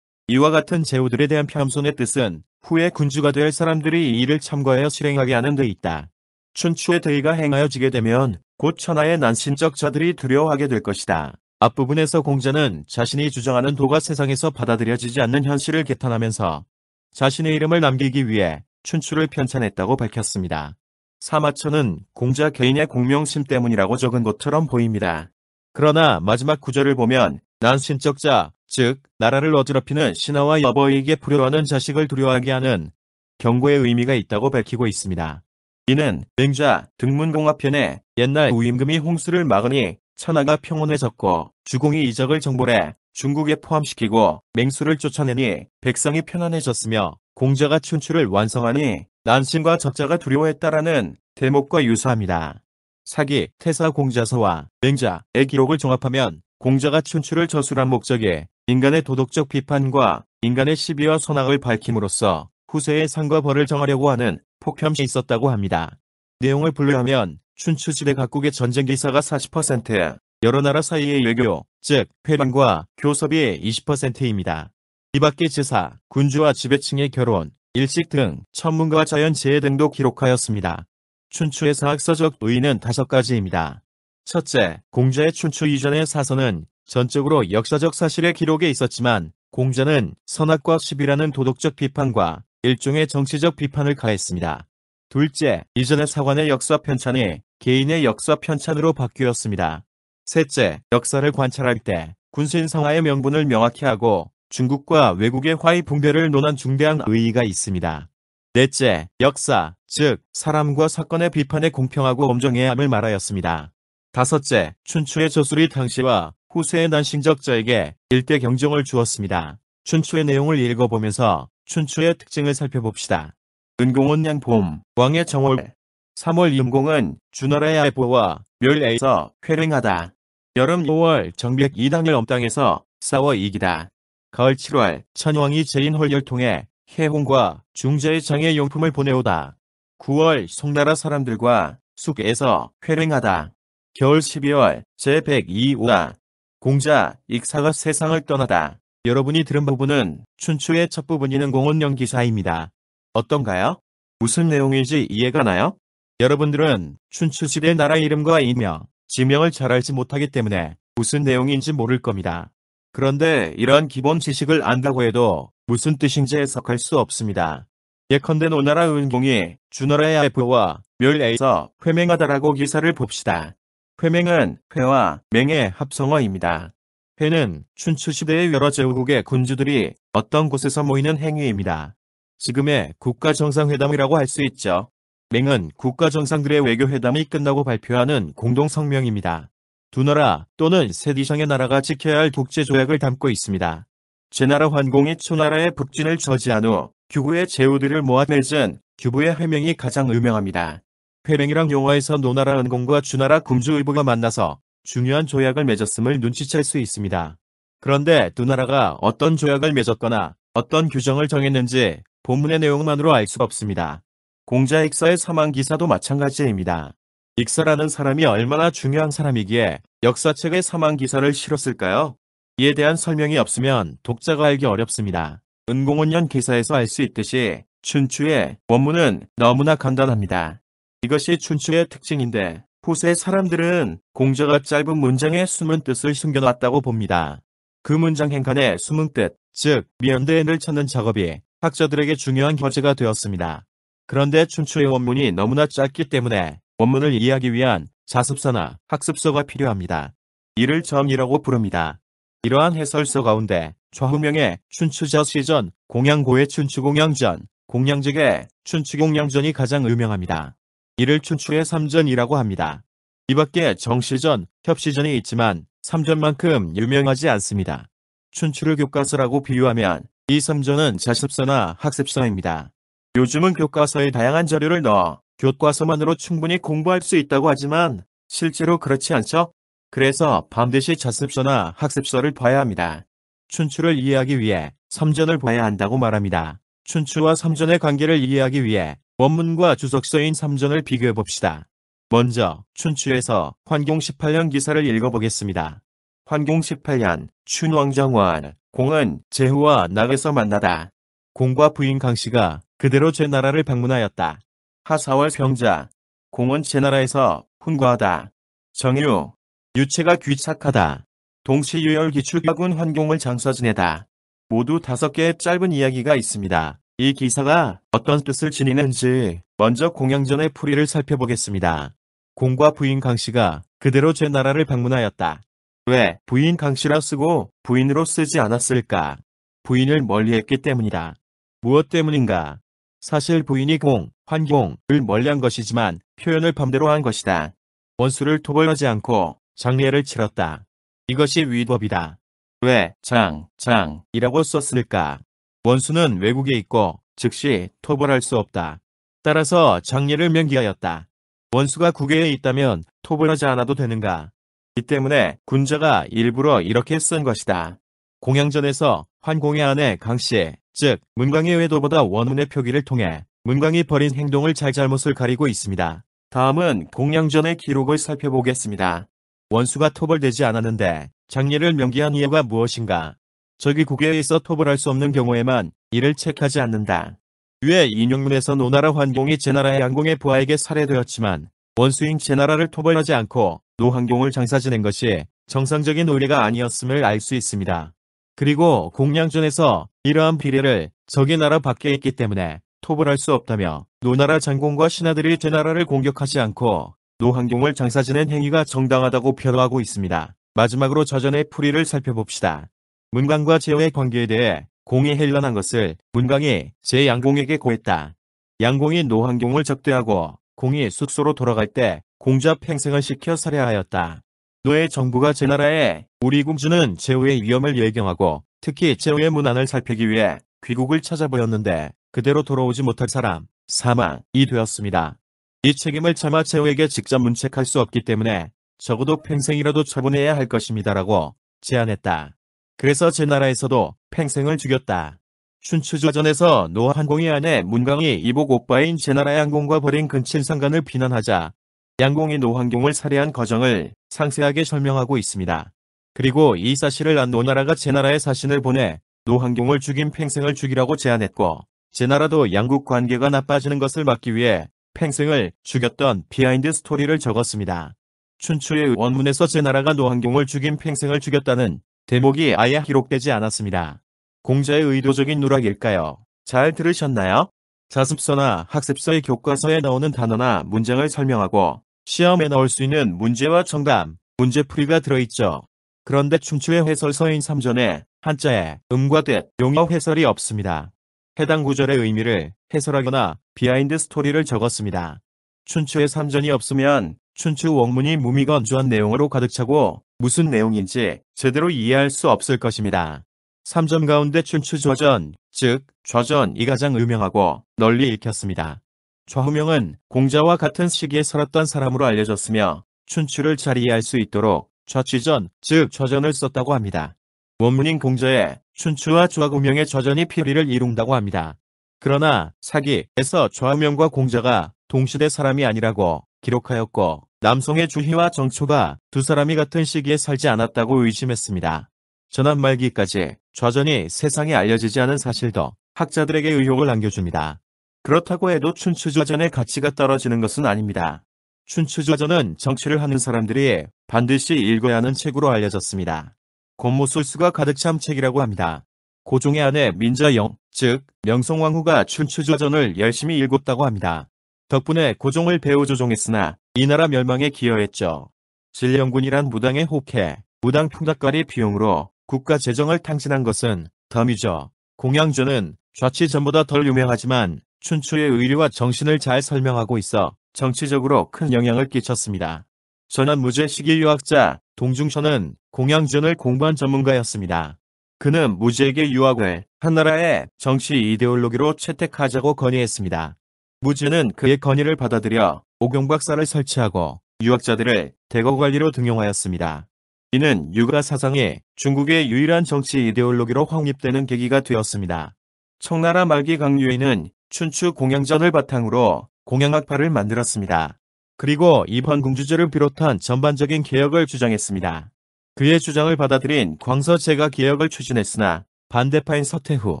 S1: 이와 같은 제후들에 대한 겸손의 뜻은 후에 군주가 될 사람들이 이 일을 참고하여 실행하게 하는 데 있다. 춘추의 대의가 행하여지게 되면 곧 천하의 난신적 자들이 두려워하게 될 것이다. 앞부분에서 공자는 자신이 주장하는 도가 세상에서 받아들여지지 않는 현실을 개탄하면서 자신의 이름을 남기기 위해 춘추를 편찬했다고 밝혔습니다. 사마천은 공자 개인의 공명심 때문이라고 적은 것처럼 보입니다. 그러나 마지막 구절을 보면 난신적 자, 즉 나라를 어지럽히는 신하와 여보에게 불효하는 자식을 두려워하게 하는 경고의 의미가 있다고 밝히고 있습니다. 이는 맹자 등문공화편에 옛날 우임금이 홍수를 막으니 천하가 평온해졌고 주공이 이적을 정벌해 중국에 포함시키고 맹수를 쫓아내니 백성이 편안해졌으며 공자가 춘추를 완성하니 난신과 적자가 두려워했다라는 대목과 유사합니다. 사기, 태사 공자서와 맹자의 기록을 종합하면 공자가 춘추를 저술한 목적에 인간의 도덕적 비판과 인간의 시비와 선악을 밝힘으로써 후세의 상과 벌을 정하려고 하는 폭염이 있었다고 합니다. 내용을 분류하면 춘추시대 각국의 전쟁 기사가 40%, 여러 나라 사이의 외교, 즉 회방과 교섭이 20%입니다. 이 밖에 제사, 군주와 지배층의 결혼, 일식 등 천문과 자연재해 등도 기록하였습니다. 춘추의 사학서적 의의는 5가지입니다. 첫째, 공자의 춘추 이전의 사서는 전적으로 역사적 사실의 기록에 있었지만 공자는 선악과 시비라는 도덕적 비판과 일종의 정치적 비판을 가했습니다. 둘째, 이전의 사관의 역사 편찬이 개인의 역사 편찬으로 바뀌었습니다. 셋째, 역사를 관찰할 때 군신 상하의 명분을 명확히 하고 중국과 외국의 화의 붕괴를 논한 중대한 의의가 있습니다. 넷째, 역사, 즉 사람과 사건의 비판에 공평하고 엄정해야 함을 말하였습니다. 다섯째, 춘추의 저술이 당시와 후세의 난신적자에게 일대 경종을 주었습니다. 춘추의 내용을 읽어보면서 춘추의 특징을 살펴봅시다. 은공은 양봄, 왕의 정월. 3월 임공은 주나라의 알보와 멸에서 회랭하다. 여름 5월 정백 이당을 엄땅에서 싸워 이기다. 가을 7월 천왕이 제인 홀열통에 해홍과 중제의 장의 용품을 보내오다. 9월 송나라 사람들과 숙에서 회랭하다. 겨울 12월 제102오다. 공자, 익사가 세상을 떠나다. 여러분이 들은 부분은 춘추의 첫 부분인 은공언령 기사입니다. 어떤가요? 무슨 내용인지 이해가 나요? 여러분들은 춘추시대 나라 이름과 인명, 지명을 잘 알지 못하기 때문에 무슨 내용인지 모를 겁니다. 그런데 이러한 기본 지식을 안다고 해도 무슨 뜻인지 해석할 수 없습니다. 예컨대 노나라 은공이 주나라의 알보와 멸에서 회맹하다라고 기사를 봅시다. 회맹은 회와 맹의 합성어입니다. 회는 춘추시대의 여러 제후국의 군주들이 어떤 곳에서 모이는 행위입니다. 지금의 국가정상회담이라고 할 수 있죠. 맹은 국가정상들의 외교회담이 끝나고 발표하는 공동성명입니다. 두 나라 또는 셋 이상의 나라가 지켜야 할 국제조약을 담고 있습니다. 제나라 환공이 초나라의 북진을 저지한 후 규부의 제후들을 모아 맺은 규부의 회명이 가장 유명합니다. 회명이란 용어에서 노나라 은공과 주나라 금주의부가 만나서 중요한 조약을 맺었음을 눈치챌 수 있습니다. 그런데 두 나라가 어떤 조약을 맺었거나 어떤 규정을 정했는지 본문의 내용만으로 알 수 없습니다. 공자 익사의 사망기사도 마찬가지입니다. 익사라는 사람이 얼마나 중요한 사람이기에 역사책에 사망기사를 실었을까요? 이에 대한 설명이 없으면 독자가 알기 어렵습니다. 은공언령 기사에서 알 수 있듯이 춘추의 원문은 너무나 간단합니다. 이것이 춘추의 특징인데 후세 사람들은 공자가 짧은 문장에 숨은 뜻을 숨겨놨다고 봅니다. 그 문장 행간의 숨은 뜻, 즉 미연대엔을 찾는 작업이 학자들에게 중요한 과제가 되었습니다. 그런데 춘추의 원문이 너무나 짧기 때문에 원문을 이해하기 위한 자습서나 학습서가 필요합니다. 이를 점이라고 부릅니다. 이러한 해설서 가운데 좌우명의 춘추저시전, 공양고의 춘추공양전, 공양직의 춘추공양전이 가장 유명합니다. 이를 춘추의 삼전이라고 합니다. 이 밖에 정시전, 협시전이 있지만 삼전만큼 유명하지 않습니다. 춘추를 교과서라고 비유하면 이 삼전은 자습서나 학습서입니다. 요즘은 교과서에 다양한 자료를 넣어 교과서만으로 충분히 공부할 수 있다고 하지만 실제로 그렇지 않죠? 그래서 반드시 자습서나 학습서를 봐야 합니다. 춘추를 이해하기 위해 삼전을 봐야 한다고 말합니다. 춘추와 삼전의 관계를 이해하기 위해 원문과 주석서인 삼전을 비교해 봅시다. 먼저 춘추에서 환공 18년 기사를 읽어보겠습니다. 환공 18년 춘왕정월 공은 제후와 낙에서 만나다. 공과 부인 강씨가 그대로 제나라를 방문하였다. 하 4월 병자 공은 제나라에서 훈과하다. 정유 유체가 귀착하다. 동시유열 기출각은 환공을 장사 지내다. 모두 5개의 짧은 이야기가 있습니다. 이 기사가 어떤 뜻을 지니는지 먼저 공양전의 풀이를 살펴보겠습니다. 공과 부인 강씨가 그대로 제나라를 방문하였다. 왜 부인 강씨라 쓰고 부인으로 쓰지 않았을까? 부인을 멀리했기 때문이다. 무엇 때문인가? 사실 부인이 공, 환공을 멀리한 것이지만 표현을 반대로 한 것이다. 원수를 토벌하지 않고 장례를 치렀다. 이것이 위법이다. 왜 장이라고 썼을까? 원수는 외국에 있고 즉시 토벌할 수 없다. 따라서 장례를 명기하였다. 원수가 국외에 있다면 토벌하지 않아도 되는가? 이 때문에 군자가 일부러 이렇게 쓴 것이다. 공양전에서 환공의 아내 강씨, 즉 문광의 외도보다 원문의 표기를 통해 문광이 벌인 행동을 잘잘못을 가리고 있습니다. 다음은 공양전의 기록을 살펴보겠습니다. 원수가 토벌되지 않았는데 장례를 명기한 이유가 무엇인가? 적이 국외에 있어 토벌할 수 없는 경우에만 이를 책하지 않는다. 위에 인용문에서 노나라 환공이 제나라의 양공의 부하에게 살해되었지만 원수인 제나라를 토벌하지 않고 노환공을 장사 지낸 것이 정상적인 의례가 아니었음을 알 수 있습니다. 그리고 공양전에서 이러한 비례를 적의 나라 밖에 있기 때문에 토벌할 수 없다며 노나라 장공과 신하들이 제나라를 공격하지 않고 노환공을 장사 지낸 행위가 정당하다고 표현하고 있습니다. 마지막으로 저전의 풀이를 살펴봅시다. 문광과 제후의 관계에 대해 공이 해련한 것을 문광이 제양공에게 고했다. 양공이 노환공을 적대하고 공이 숙소로 돌아갈 때 공자 팽생을 시켜 살해하였다. 노의 정부가 제나라에 우리 공주는 제후의 위험을 예경하고 특히 제후의 문안을 살피기 위해 귀국을 찾아보였는데 그대로 돌아오지 못할 사람, 사망이 되었습니다. 이 책임을 차마 제후에게 직접 문책할 수 없기 때문에 적어도 평생이라도 처분해야 할 것입니다라고 제안했다. 그래서 제 나라에서도 팽생을 죽였다. 춘추조전에서 노한공의 아내 문광이 이복 오빠인 제나라 양공과 벌인 근친상간을 비난하자 양공이 노한공을 살해한 과정을 상세하게 설명하고 있습니다. 그리고 이 사실을 안 노나라가 제나라에 사신을 보내 노한공을 죽인 팽생을 죽이라고 제안했고 제나라도 양국 관계가 나빠지는 것을 막기 위해 팽생을 죽였던 비하인드 스토리를 적었습니다. 춘추의 원문에서 제나라가 노한공을 죽인 팽생을 죽였다는 대목이 아예 기록되지 않았습니다. 공자의 의도적인 누락일까요? 잘 들으셨나요? 자습서나 학습서의 교과서에 나오는 단어나 문장을 설명하고 시험에 나올 수 있는 문제와 정답, 문제풀이가 들어있죠. 그런데 춘추의 해설서인 삼전에 한자에 음과 뜻, 용어 해설이 없습니다. 해당 구절의 의미를 해설하거나 비하인드 스토리를 적었습니다. 춘추의 삼전이 없으면 춘추 원문이 무미건조한 내용으로 가득 차고 무슨 내용인지 제대로 이해할 수 없을 것입니다. 삼전 가운데 춘추좌전, 즉 좌전이 가장 유명하고 널리 읽혔습니다. 좌우명은 공자와 같은 시기에 살았던 사람으로 알려졌으며 춘추를 잘 이해할 수 있도록 좌취전, 즉 좌전을 썼다고 합니다. 원문인 공자의 춘추와 좌우명의 좌전이 필의를 이룬다고 합니다. 그러나 사기에서 좌우명과 공자가 동시대 사람이 아니라고 기록하였고 남송의 주희와 정초가 두 사람이 같은 시기에 살지 않았다고 의심했습니다. 전한 말기까지 좌전이 세상에 알려지지 않은 사실도 학자들에게 의혹을 안겨줍니다. 그렇다고 해도 춘추좌전의 가치가 떨어지는 것은 아닙니다. 춘추좌전은 정치를 하는 사람들이 반드시 읽어야 하는 책으로 알려졌습니다. 권모술수가 가득 참 책이라고 합니다. 고종의 아내 민자영, 즉 명성왕후가 춘추좌전을 열심히 읽었다고 합니다. 덕분에 고종을 배우 조종했으나 이 나라 멸망에 기여했죠. 진령군이란 무당의 호패, 무당 풍닭가리 비용으로 국가 재정을 탕진한 것은 덤이죠. 공양전은 좌치전보다 덜 유명하지만 춘추의 의리와 정신을 잘 설명하고 있어 정치적으로 큰 영향을 끼쳤습니다. 전한 무제 시기 유학자 동중천은 공양전을 공부한 전문가였습니다. 그는 무제에게 유학을 한나라의 정치 이데올로기로 채택하자고 건의했습니다. 무제는 그의 건의를 받아들여 오경박사를 설치하고 유학자들을 대거 관리로 등용하였습니다. 이는 유가 사상이 중국의 유일한 정치 이데올로기로 확립되는 계기가 되었습니다. 청나라 말기 강유인은 춘추 공양전을 바탕으로 공양학파를 만들었습니다. 그리고 이번 궁주제를 비롯한 전반적인 개혁을 주장했습니다. 그의 주장을 받아들인 광서제가 개혁을 추진했으나 반대파인 서태후,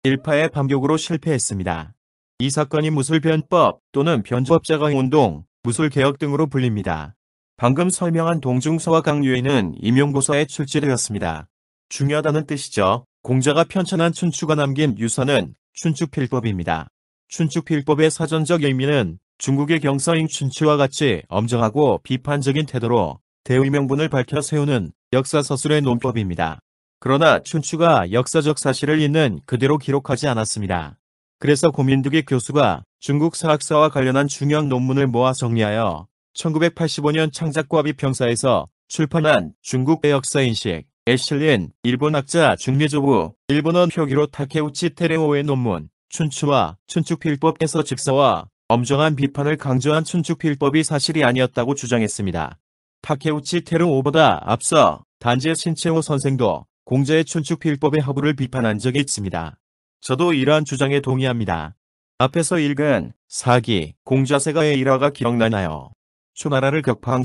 S1: 일파의 반격으로 실패했습니다. 이 사건이 무술변법 또는 변법자강운동, 무술개혁 등으로 불립니다. 방금 설명한 동중서와 강유인은 임용고서에 출제되었습니다. 중요하다는 뜻이죠. 공자가 편찬한 춘추가 남긴 유서는 춘추필법입니다. 춘추필법의 사전적 의미는 중국의 경서인 춘추와 같이 엄정하고 비판적인 태도로 대의명분을 밝혀 세우는 역사서술의 논법입니다. 그러나 춘추가 역사적 사실을 있는 그대로 기록하지 않았습니다. 그래서 고민득이 교수가 중국 사학사와 관련한 중요한 논문을 모아 정리하여 1985년 창작과 비평사에서 출판한 중국의 역사인식, 애실린 일본 학자 중리조부, 일본어 표기로 타케우치 테레오의 논문, 춘추와 춘추필법에서 직사와 엄정한 비판을 강조한 춘추필법이 사실이 아니었다고 주장했습니다. 타케우치 테레오보다 앞서 단재 신채호 선생도 공자의 춘추필법의 허구를 비판한 적이 있습니다. 저도 이러한 주장에 동의합니다. 앞에서 읽은 사기, 공자세가의 일화가 기억나나요? 초나라를 격파한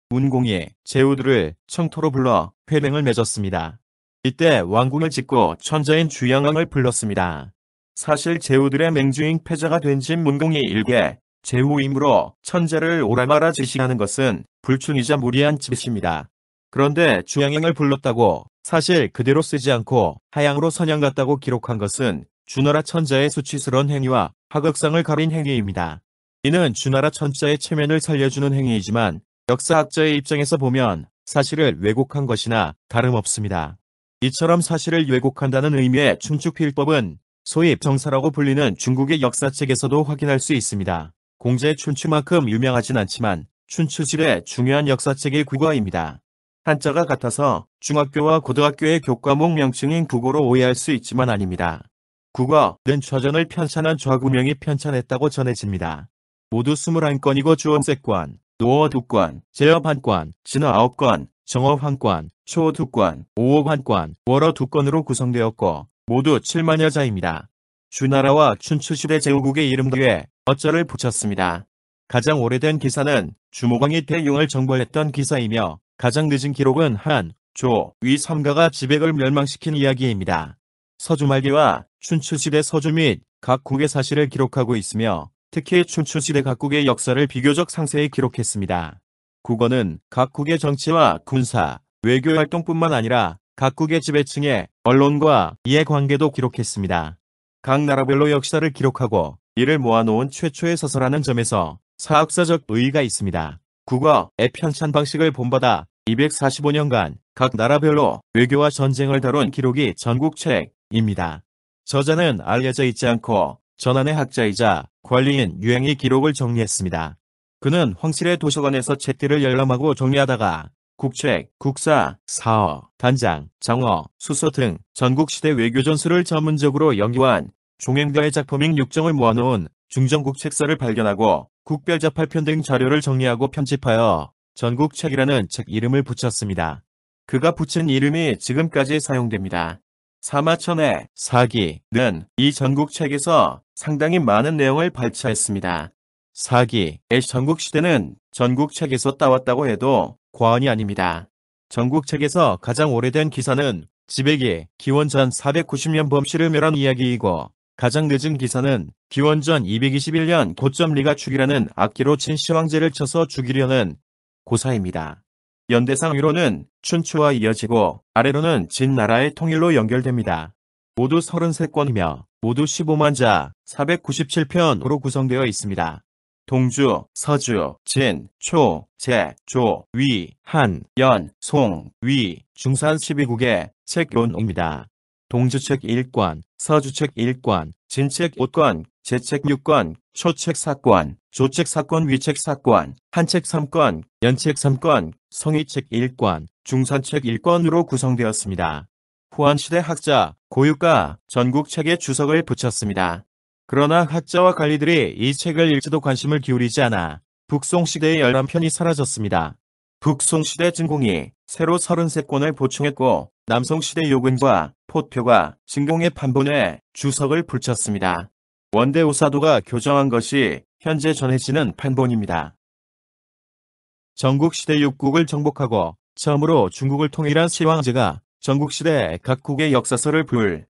S1: 문공이 제후들을 청토로 불러 회맹을 맺었습니다. 이때 왕궁을 짓고 천자인 주양왕을 불렀습니다. 사실 제후들의 맹주인 패자가 된 문공이 일개 제후임으로 천자를 오라마라 지시하는 것은 불충이자 무리한 짓입니다. 그런데 주양왕을 불렀다고 사실 그대로 쓰지 않고 하양으로 선양갔다고 기록한 것은 주나라 천자의 수치스러운 행위와 하극상을 가린 행위입니다. 이는 주나라 천자의 체면을 살려주는 행위이지만 역사학자의 입장에서 보면 사실을 왜곡한 것이나 다름없습니다. 이처럼 사실을 왜곡한다는 의미의 춘추필법은 소위 정사라고 불리는 중국의 역사책에서도 확인할 수 있습니다. 공자의 춘추만큼 유명하진 않지만 춘추질의 중요한 역사책의 국어입니다. 한자가 같아서 중학교와 고등학교의 교과목 명칭인 국어로 오해할 수 있지만 아닙니다. 국어는 좌전을 편찬한 좌구명이 편찬했다고 전해집니다. 모두 21건이고 주어 3건, 노어 2건, 제업 1건, 진어 9건, 정어 1건, 초어 2건, 오어 1건, 월어 2건으로 구성되었고 모두 7만여 자입니다. 주나라와 춘추시대 제후국의 이름 뒤에 어자를 붙였습니다. 가장 오래된 기사는 주모광이 대융을 정벌했던 기사이며 가장 늦은 기록은 한, 조, 위 3가가 지백을 멸망시킨 이야기입니다. 서주말기와 춘추시대 서주 및 각 국의 사실을 기록하고 있으며 특히 춘추시대 각국의 역사를 비교적 상세히 기록했습니다. 국어는 각국의 정치와 군사, 외교 활동뿐만 아니라 각국의 지배층의 언론과 이해관계도 기록했습니다. 각 나라별로 역사를 기록하고 이를 모아놓은 최초의 서서라는 점에서 사학사적 의의가 있습니다. 국어의 편찬 방식을 본받아 245년간 각 나라별로 외교와 전쟁을 다룬 기록이 전국책입니다. 저자는 알려져 있지 않고 전한의 학자이자 관리인 유행이 기록을 정리했습니다. 그는 황실의 도서관에서 책들을 열람하고 정리하다가 국책, 국사, 사어, 단장, 장어, 수서 등 전국시대 외교전술을 전문적으로 연구한 종행대의 작품인 육정을 모아놓은 중정국책서를 발견하고 국별자 8편 등 자료를 정리하고 편집하여 전국책이라는 책 이름을 붙였습니다. 그가 붙인 이름이 지금까지 사용됩니다. 사마천의 사기는 이 전국책에서 상당히 많은 내용을 발췌했습니다. 사기의 전국시대는 전국책에서 따왔다고 해도 과언이 아닙니다. 전국책에서 가장 오래된 기사는 지백이 기원전 490년 범실을 멸한 이야기이고 가장 늦은 기사는 기원전 221년 고점리가 죽이라는 악기로 진시황제를 쳐서 죽이려는 고사입니다. 연대상 위로는 춘추와 이어지고 아래로는 진나라의 통일로 연결됩니다. 모두 33건이며 모두 15만 자, 497편으로 구성되어 있습니다. 동주, 서주, 진, 초, 제, 조, 위, 한, 연, 송, 위, 중산 12국의 책론입니다. 동주책 1권, 서주책 1권, 진책 5권, 제책 6권, 초책 4권, 조책 4권, 위책 4권, 한책 3권, 연책 3권, 성의책 1권, 중산책 1권으로 구성되었습니다. 후한시대 학자, 고유가 전국책에 주석을 붙였습니다. 그러나 학자와 관리들이 이 책을 읽지도 관심을 기울이지 않아 북송시대의 11편이 사라졌습니다. 북송시대 진공이 새로 33권을 보충했고 남송시대 요근과 포표가 진공의 판본에 주석을 붙였습니다. 원대 오사도가 교정한 것이 현재 전해지는 판본입니다. 전국시대 6국을 정복하고 처음으로 중국을 통일한 시황제가 전국시대 각국의 역사서를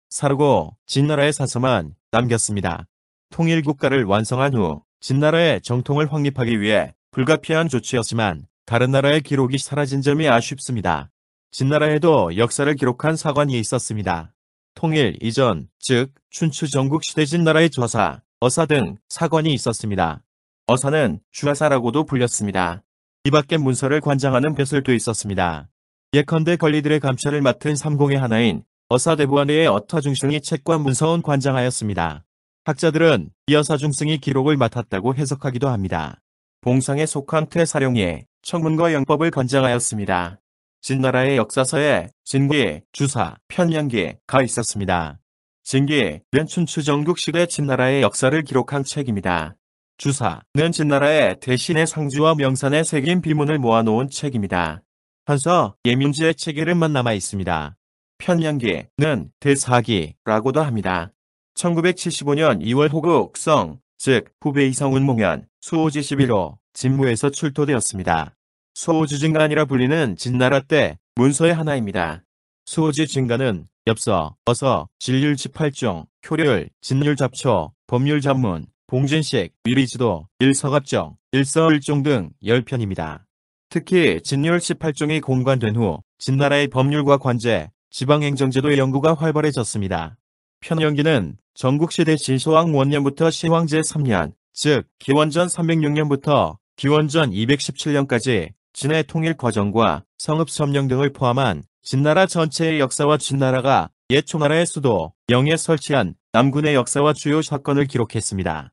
S1: 사르고 진나라의 사서만 남겼습니다. 통일국가를 완성한 후 진나라의 정통을 확립하기 위해 불가피한 조치였지만 다른 나라의 기록이 사라진 점이 아쉽습니다. 진나라에도 역사를 기록한 사관이 있었습니다. 통일 이전, 즉 춘추 전국시대 진나라의 저사, 어사 등 사관이 있었습니다. 어사는 주하사라고도 불렸습니다. 이 밖에 문서를 관장하는 벼슬도 있었습니다. 예컨대 관리들의 감찰을 맡은 삼공의 하나인 어사대부관의 어타중승이 책과 문서원 관장하였습니다. 학자들은 이 어사중승이 기록을 맡았다고 해석하기도 합니다. 봉상에 속한 퇴사령이 청문과 영법을 관장하였습니다. 진나라의 역사서에 진기, 주사, 편량기가 있었습니다. 진기는 춘추 전국시대 진나라의 역사를 기록한 책입니다. 주사는 진나라의 대신의 상주와 명산에 새긴 비문을 모아놓은 책입니다. 한서 예민지의 책 이름만 남아 있습니다. 편량기는 대사기라고도 합니다. 1975년 2월 호국성, 즉 후배 이성운몽현, 수호지 11호, 진무에서 출토되었습니다. 수호지 진가니라 불리는 진나라 때 문서의 하나입니다. 수호지 진가는 엽서, 어서, 진률 18종, 효율, 진율 잡초, 법률 잡문, 봉진식, 위리지도, 일서갑정, 일서을종 등 10편입니다. 특히 진율 18종이 공관된 후 진나라의 법률과 관제, 지방행정제도의 연구가 활발해졌습니다. 편연기는 전국시대 진소왕 원년부터 시황제 3년, 즉 기원전 306년부터 기원전 217년까지 진의 통일 과정과 성읍 점령 등을 포함한 진나라 전체의 역사와 진나라가 옛 초나라의 수도 영에 설치한 남군의 역사와 주요 사건을 기록했습니다.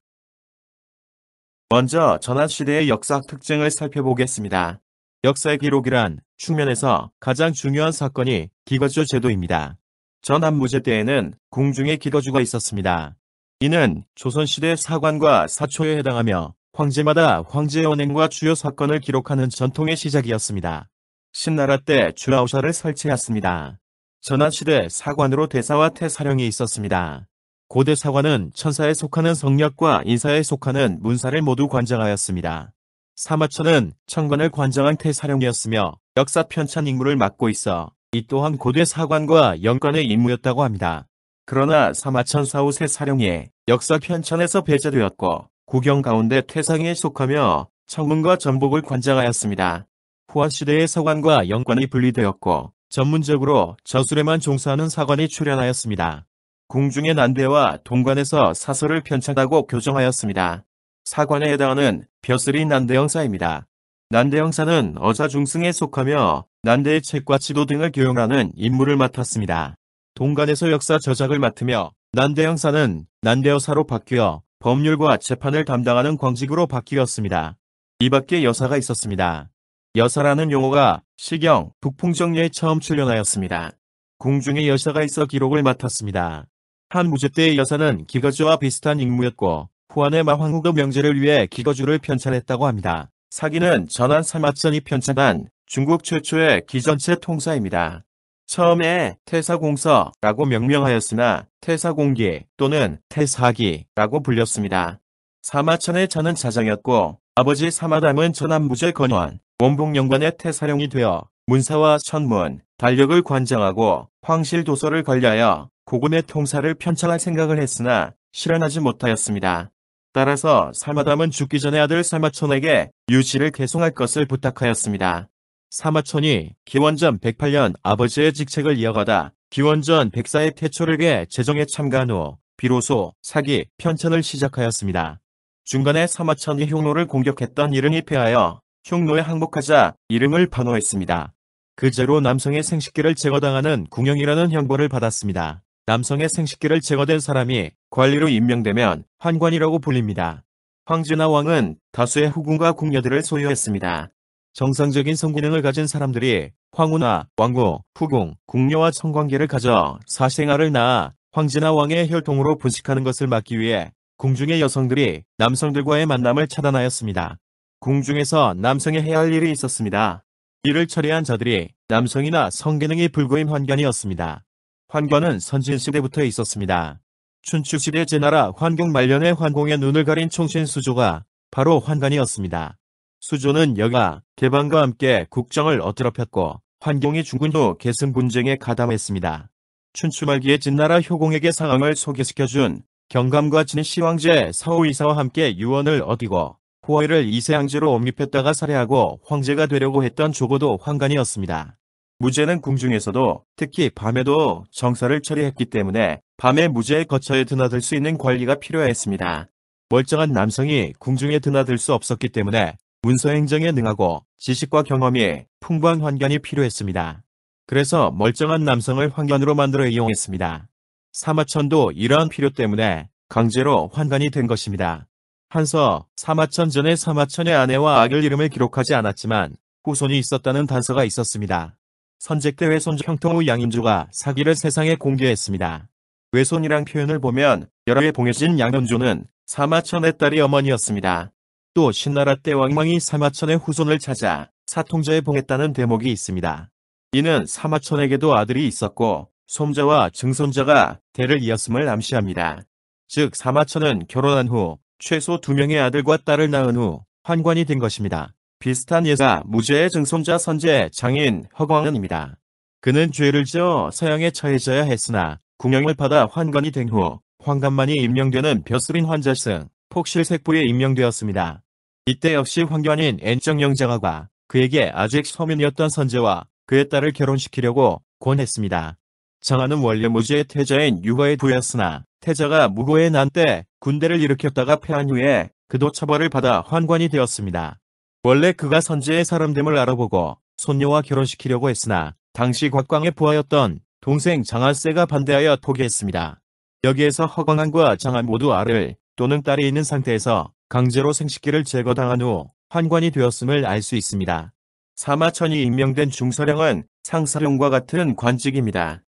S1: 먼저 전한시대의 역사학 특징을 살펴보겠습니다. 역사의 기록이란 측면에서 가장 중요한 사건이 기거주 제도입니다. 전한무제 때에는 궁중에 기거주가 있었습니다. 이는 조선시대 사관과 사초에 해당하며 황제마다 황제의 언행과 주요 사건을 기록하는 전통의 시작이었습니다. 신나라 때 주라우샤를 설치했습니다. 전한시대 사관으로 대사와 태사령이 있었습니다. 고대 사관은 천사에 속하는 성역과 인사에 속하는 문사를 모두 관장하였습니다. 사마천은 청관을 관장한 태사령이었으며 역사 편찬 임무를 맡고 있어 이 또한 고대 사관과 연관의 임무였다고 합니다. 그러나 사마천 사후세 사령이 역사 편찬에서 배제되었고 국영 가운데 태상에 속하며 청문과 전복을 관장하였습니다. 후한시대의 사관과 연관이 분리되었고 전문적으로 저술에만 종사하는 사관이 출현하였습니다. 궁중의 난대와 동관에서 사설을 편찬하고 교정하였습니다. 사관에 해당하는 벼슬이 난대형사입니다. 난대형사는 어자중승에 속하며 난대의 책과 지도 등을 교용하는 임무를 맡았습니다. 동관에서 역사 저작을 맡으며 난대형사는 난대여사로 바뀌어 법률과 재판을 담당하는 광직으로 바뀌었습니다. 이 밖에 여사가 있었습니다. 여사라는 용어가 시경, 북풍정리에 처음 출연하였습니다. 궁중에 여사가 있어 기록을 맡았습니다. 한무제 때의 여사는 기거주와 비슷한 임무였고 후한의 마황후도 명제를 위해 기거주를 편찬했다고 합니다. 사기는 전한 사마천이 편찬한 중국 최초의 기전체 통사입니다. 처음에 태사공서라고 명명하였으나 태사공기 또는 태사기라고 불렸습니다. 사마천의 자는 자장이었고 아버지 사마담은 전한무제 건원, 원봉영관의 태사령이 되어 문사와 천문, 달력을 관장하고 황실도서를 관리하여 고금의 통사를 편찬할 생각을 했으나 실현하지 못하였습니다. 따라서 사마담은 죽기 전에 아들 사마천에게 유지를 계승할 것을 부탁하였습니다. 사마천이 기원전 108년 아버지의 직책을 이어가다 기원전 104의 태초를계 제정에 참가한 후 비로소 사기 편찬을 시작하였습니다. 중간에 사마천이 흉노를 공격했던 이릉이 패하여 흉노에 항복하자 이릉을 반호했습니다. 그 죄로 남성의 생식기를 제거당하는 궁형이라는 형벌을 받았습니다. 남성의 생식기를 제거된 사람이 관리로 임명되면 환관이라고 불립니다. 황제나 왕은 다수의 후궁과 궁녀들을 소유했습니다. 정상적인 성기능을 가진 사람들이 황후나 왕후, 후궁, 궁녀와 성관계를 가져 사생아를 낳아 황제나 왕의 혈통으로 분식하는 것을 막기 위해 궁중의 여성들이 남성들과의 만남을 차단하였습니다. 궁중에서 남성이 해야 할 일이 있었습니다. 이를 처리한 자들이 남성이나 성기능이 불구인 환관이었습니다. 환관은 선진시대부터 있었습니다. 춘추시대 제나라 환경 말년에 환공의 눈을 가린 총신수조가 바로 환관이었습니다. 수조는 여가, 개방과 함께 국정을 어지럽혔고 환경이 죽은 후 계승 분쟁에 가담했습니다. 춘추 말기에 진나라 효공에게 상황을 소개시켜준 경감과 진시황제 서우이사와 함께 유언을 얻이고 호의를 이세항제로 옹립했다가 살해하고 황제가 되려고 했던 조고도 환관이었습니다. 무제는 궁중에서도 특히 밤에도 정사를 처리했기 때문에 밤에 무제의 거처에 드나들 수 있는 관리가 필요했습니다. 멀쩡한 남성이 궁중에 드나들 수 없었기 때문에 문서행정에 능하고 지식과 경험이 풍부한 환관이 필요했습니다. 그래서 멀쩡한 남성을 환관으로 만들어 이용했습니다. 사마천도 이러한 필요 때문에 강제로 환관이 된 것입니다. 한서 사마천 전에 사마천의 아내와 아들 이름을 기록하지 않았지만 후손이 있었다는 단서가 있었습니다. 선제때 외손주 형통후 양인조가 사기를 세상에 공개했습니다. 외손이란 표현을 보면 열하에 봉해진 양현조는 사마천의 딸이 어머니였습니다. 또 신나라 때 왕망이 사마천의 후손을 찾아 사통자에 봉했다는 대목이 있습니다. 이는 사마천에게도 아들이 있었고 솜자와 증손자가 대를 이었음을 암시합니다. 즉 사마천은 결혼한 후 최소 2명의 아들과 딸을 낳은 후 환관이 된 것입니다. 비슷한 예가 무제의 증손자 선제 장인 허광은입니다. 그는 죄를 지어 서양에 처해져야 했으나 궁형을 받아 환관이 된 후 환관만이 임명되는 벼슬인 환자승, 폭실색부에 임명되었습니다. 이때 역시 환관인 N정영장하가 그에게 아직 서민이었던 선제와 그의 딸을 결혼시키려고 권했습니다. 장하는 원래 무제의 태자인 유거의 부였으나 태자가 무고에 난 때 군대를 일으켰다가 패한 후에 그도 처벌을 받아 환관이 되었습니다. 원래 그가 선제의 사람됨을 알아보고 손녀와 결혼시키려고 했으나 당시 곽광의 부하였던 동생 장한세가 반대하여 포기했습니다. 여기에서 허광한과 장한 모두 아들 또는 딸이 있는 상태에서 강제로 생식기를 제거당한 후 환관이 되었음을 알 수 있습니다. 사마천이 임명된 중서령은 상사령과 같은 관직입니다.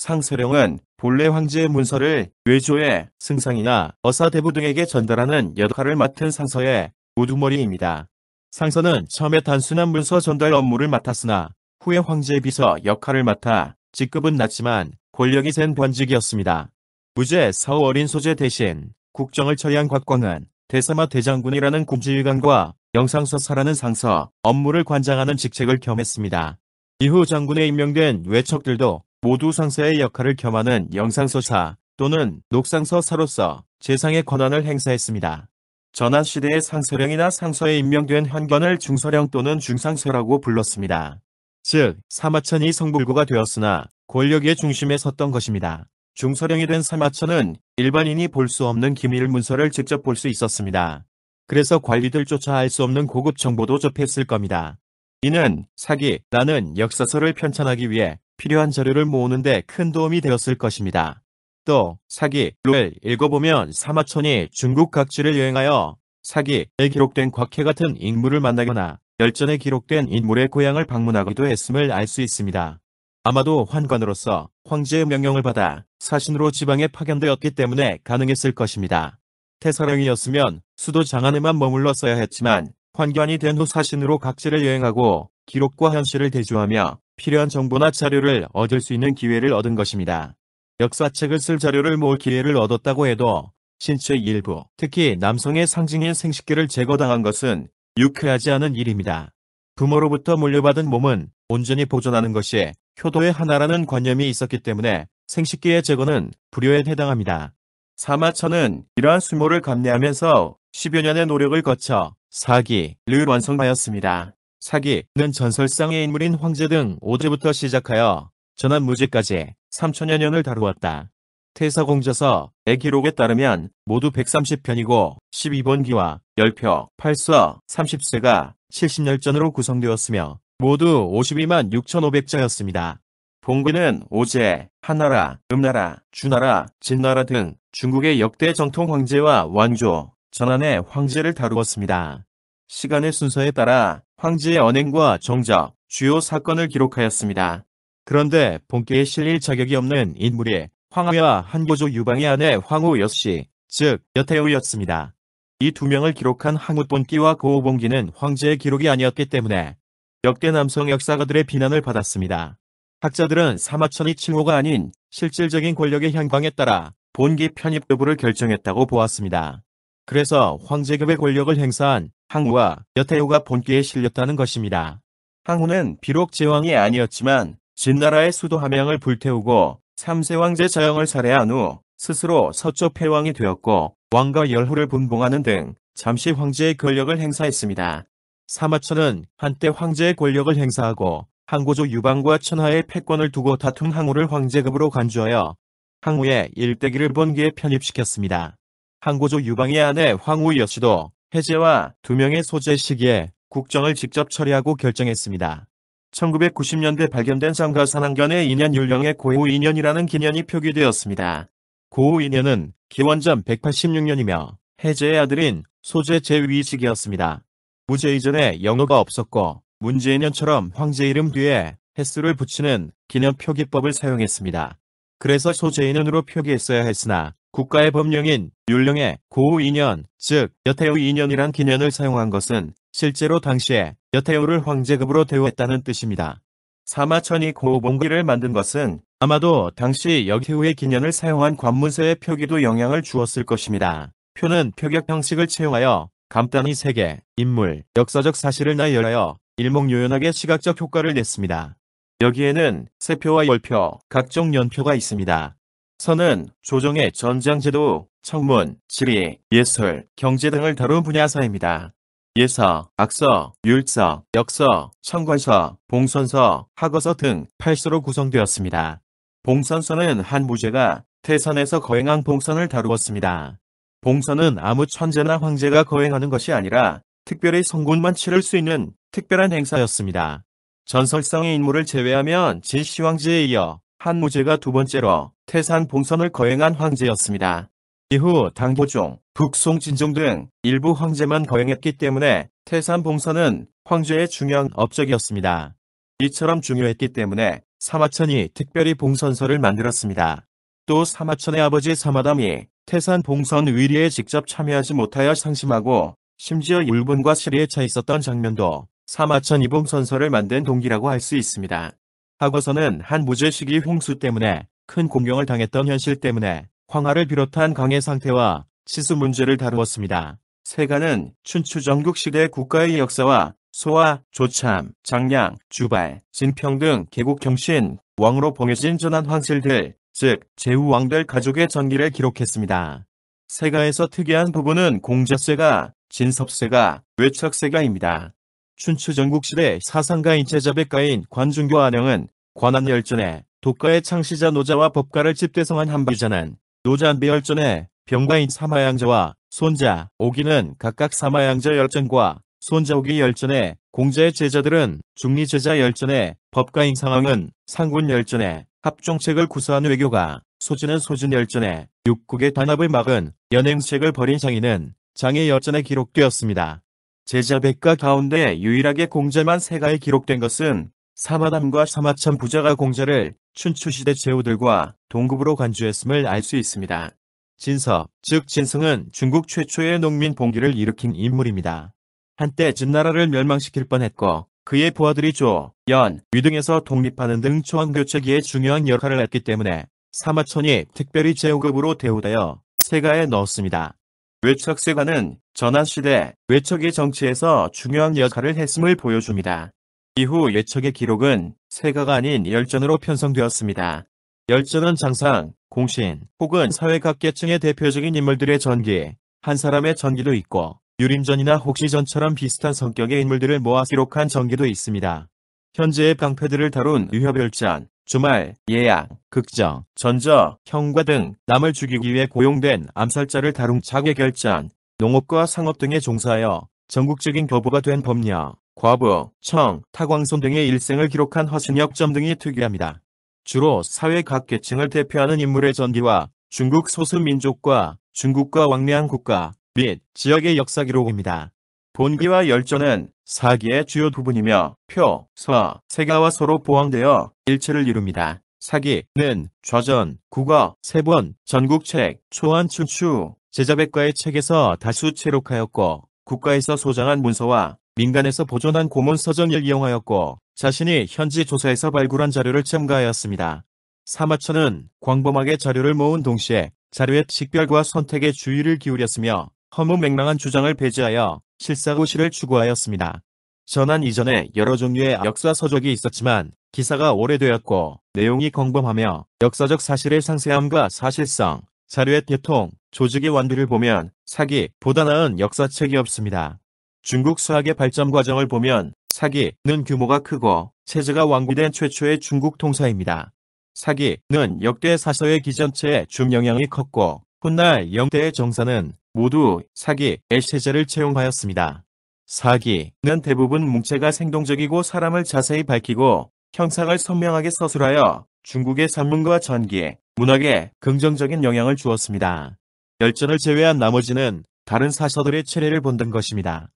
S1: 상서령은 본래 황제의 문서를 외조의 승상이나 어사대부 등에게 전달하는 역할을 맡은 상서의 우두머리입니다. 상서는 처음에 단순한 문서 전달 업무를 맡았으나 후에 황제의 비서 역할을 맡아 직급은 낮지만 권력이 센 관직이었습니다. 무죄 사후 어린 소재 대신 국정을 처리한 곽광은 대사마 대장군이라는 군지휘관과 영상서사라는 상서 업무를 관장하는 직책을 겸했습니다. 이후 장군에 임명된 외척들도 모두 상서의 역할을 겸하는 영상서사 또는 녹상서사로서 재상의 권한을 행사했습니다. 전한시대의 상서령이나 상서에 임명된 환관을 중서령 또는 중상서라고 불렀습니다. 즉, 사마천이 성불고가 되었으나 권력의 중심에 섰던 것입니다. 중서령이 된 사마천은 일반인이 볼 수 없는 기밀 문서를 직접 볼 수 있었습니다. 그래서 관리들조차 알 수 없는 고급 정보도 접했을 겁니다. 이는 사기라는 역사서를 편찬하기 위해 필요한 자료를 모으는 데 큰 도움이 되었을 것입니다. 또 사기를 읽어보면 사마천이 중국 각지를 여행하여 사기에 기록된 곽해 같은 인물을 만나거나 열전에 기록된 인물의 고향을 방문하기도 했음을 알 수 있습니다. 아마도 환관으로서 황제의 명령을 받아 사신으로 지방에 파견되었기 때문에 가능했을 것입니다. 태서령이었으면 수도 장안에만 머물렀어야 했지만 환관이 된 후 사신으로 각지를 여행하고 기록과 현실을 대조하며 필요한 정보나 자료를 얻을 수 있는 기회를 얻은 것입니다. 역사책을 쓸 자료를 모을 기회를 얻었다고 해도 신체의 일부, 특히 남성의 상징인 생식기를 제거당한 것은 유쾌하지 않은 일입니다. 부모로부터 물려받은 몸은 온전히 보존하는 것이 효도의 하나라는 관념이 있었기 때문에 생식기의 제거는 불효에 해당합니다. 사마천은 이러한 수모를 감내하면서 10여 년의 노력을 거쳐 사기를 완성하였습니다. 사기는 전설상의 인물인 황제 등 5제부터 시작하여 전한무제까지 3000여 년을 다루었다. 태서공저서의 기록에 따르면 모두 130편이고 12번기와 10표, 8서, 30쇄가 70열전으로 구성되었으며 모두 52만 6,500자였습니다. 본기는 오제, 한나라, 음나라, 주나라, 진나라 등 중국의 역대 정통 황제와 왕조, 전한의 황제를 다루었습니다. 시간의 순서에 따라 황제의 언행과 정적, 주요 사건을 기록하였습니다. 그런데 본기에 실릴 자격이 없는 인물이 황후와 한고조 유방의 아내 황후 여씨, 즉 여태후였습니다. 이 두 명을 기록한 항우본기와 고우본기는 황제의 기록이 아니었기 때문에 역대 남성 역사가들의 비난을 받았습니다. 학자들은 사마천이 칭호가 아닌 실질적인 권력의 향방에 따라 본기 편입 여부를 결정했다고 보았습니다. 그래서 황제급의 권력을 행사한 항우와 여태후가 본기에 실렸다는 것입니다. 항우는 비록 제왕이 아니었지만 진나라의 수도 함양을 불태우고 3세 황제 자영을 살해한 후 스스로 서쪽 패왕이 되었고 왕과 열후를 분봉하는 등 잠시 황제의 권력을 행사했습니다. 사마천은 한때 황제의 권력을 행사하고 항고조 유방과 천하의 패권을 두고 다툰 항우를 황제급으로 간주하여 항우의 일대기를 본기에 편입시켰습니다. 항고조 유방의 아내 황후 여씨도 해제와 두 명의 소재 시기에 국정을 직접 처리하고 결정했습니다. 1990년대 발견된 상가산항견의 인연 율령에 고후 인연이라는 기년이 표기되었습니다. 고후 인연은 기원전 186년이며 해제의 아들인 소재 제2시기였습니다. 무제 이전에 영어가 없었고 문제인연처럼 황제 이름 뒤에 횟수를 붙이는 기년 표기법을 사용했습니다. 그래서 소제인연으로 표기했어야 했으나 국가의 법령인 율령에 고후 인연, 즉 여태후 인연이란 기년을 사용한 것은 실제로 당시에 여태후를 황제급으로 대우했다는 뜻입니다. 사마천이 고우본기를 만든 것은 아마도 당시 여태후의 기년을 사용한 관문서의 표기도 영향을 주었을 것입니다. 표는 표격 형식을 채용하여 간단히 세계, 인물, 역사적 사실을 나열하여 일목요연하게 시각적 효과를 냈습니다. 여기에는 세표와 열표, 각종 연표가 있습니다. 서는 조정의 전장제도, 청문, 지리, 예술, 경제 등을 다룬 분야서입니다. 예서, 악서, 율서, 역서, 청관서, 봉선서, 학어서 등 8서로 구성되었습니다. 봉선서는 한 무제가 태산에서 거행한 봉선을 다루었습니다. 봉선은 아무 천재나 황제가 거행하는 것이 아니라 특별히 성군만 치를 수 있는 특별한 행사였습니다. 전설상의 인물을 제외하면 진시황제에 이어 한 무제가 두 번째로 태산 봉선을 거행한 황제였습니다. 이후 당보종, 북송 진종 등 일부 황제만 거행했기 때문에 태산 봉선은 황제의 중요한 업적이었습니다. 이처럼 중요했기 때문에 사마천이 특별히 봉선서를 만들었습니다. 또 사마천의 아버지 사마담이 태산 봉선 의리에 직접 참여하지 못하여 상심하고 심지어 울분과 시리에 차 있었던 장면도 사마천 이봉선서를 만든 동기라고 할 수 있습니다. 하고서는 한 무제 시기 홍수 때문에 큰 공경을 당했던 현실 때문에 황하를 비롯한 강의 상태와 치수 문제를 다루었습니다. 세가는 춘추 전국시대 국가의 역사와 소와, 조참, 장량, 주발, 진평 등 개국 경신, 왕으로 봉해진 전한 황실들, 즉 제후왕들 가족의 전기를 기록했습니다. 세가에서 특이한 부분은 공자세가, 진섭세가, 외척세가입니다. 춘추 전국시대 사상가인 제자백가인 관중교 안영은 관한열전에 독가의 창시자 노자와 법가를 집대성한 한비자는 노자한비열전에 병가인 사마양자와 손자, 오기는 각각 사마양자 열전과 손자 오기 열전에 공자의 제자들은 중리제자 열전에 법가인 상황은 상군 열전에 합종책을 구사한 외교가 소진은 소진 열전에 육국의 단합을 막은 연행책을 벌인 장인은 장의 열전에 기록되었습니다. 제자 백가 가운데 유일하게 공자만 세가에 기록된 것은 사마담과 사마천 부자가 공자를 춘추시대 제후들과 동급으로 간주했음을 알 수 있습니다. 진서, 즉 진성은 중국 최초의 농민 봉기를 일으킨 인물입니다. 한때 진나라를 멸망시킬 뻔했고 그의 부하들이 조, 연, 위 등에서 독립하는 등 초원교체기에 중요한 역할을 했기 때문에 사마천이 특별히 제후급으로 대우되어 세가에 넣었습니다. 외척세가는 전한시대 외척의 정치에서 중요한 역할을 했음을 보여줍니다. 이후 외척의 기록은 세가가 아닌 열전으로 편성되었습니다. 열전은 장상, 공신 혹은 사회 각 계층의 대표적인 인물들의 전기, 한 사람의 전기도 있고 유림전이나 혹시전처럼 비슷한 성격의 인물들을 모아 기록한 전기도 있습니다. 현재의 방패들을 다룬 유협열전, 주말, 예약, 극정, 전저, 형과 등 남을 죽이기 위해 고용된 암살자를 다룬 자괴결전, 농업과 상업 등에 종사하여 전국적인 거부가 된 법녀, 과부, 청, 타광손 등의 일생을 기록한 허승역점 등이 특이합니다. 주로 사회 각 계층을 대표하는 인물의 전기와 중국 소수민족과 중국과 왕래한 국가 및 지역의 역사 기록입니다. 본기와 열전은 사기의 주요 부분이며 표, 서, 세가와 서로 보완되어 일체를 이룹니다. 사기는 좌전, 국어, 세본, 전국책, 초안 춘추, 제자백과의 책에서 다수 채록하였고 국가에서 소장한 문서와 민간에서 보존한 고문서전을 이용하였고 자신이 현지 조사에서 발굴한 자료를 첨가하였습니다. 사마천은 광범하게 자료를 모은 동시에 자료의 식별과 선택에 주의를 기울였으며 허무맹랑한 주장을 배제하여 실사고시를 추구하였습니다. 전한 이전에 여러 종류의 역사 서적이 있었지만 기사가 오래되었고 내용이 광범하며 역사적 사실의 상세함과 사실성, 자료의 대통, 조직의 완비를 보면 사기보다 나은 역사책이 없습니다. 중국 수학의 발전 과정을 보면 사기는 규모가 크고 체제가 완비된 최초의 중국 통사입니다. 사기는 역대 사서의 기전체에 준 영향이 컸고 훗날 영대의 정사는 모두 사기의 체제를 채용하였습니다. 사기는 대부분 뭉체가 생동적이고 사람을 자세히 밝히고 형상을 선명하게 서술하여 중국의 산문과 전기, 문학에 긍정적인 영향을 주었습니다. 열전을 제외한 나머지는 다른 사서들의 체례를 본던 것입니다.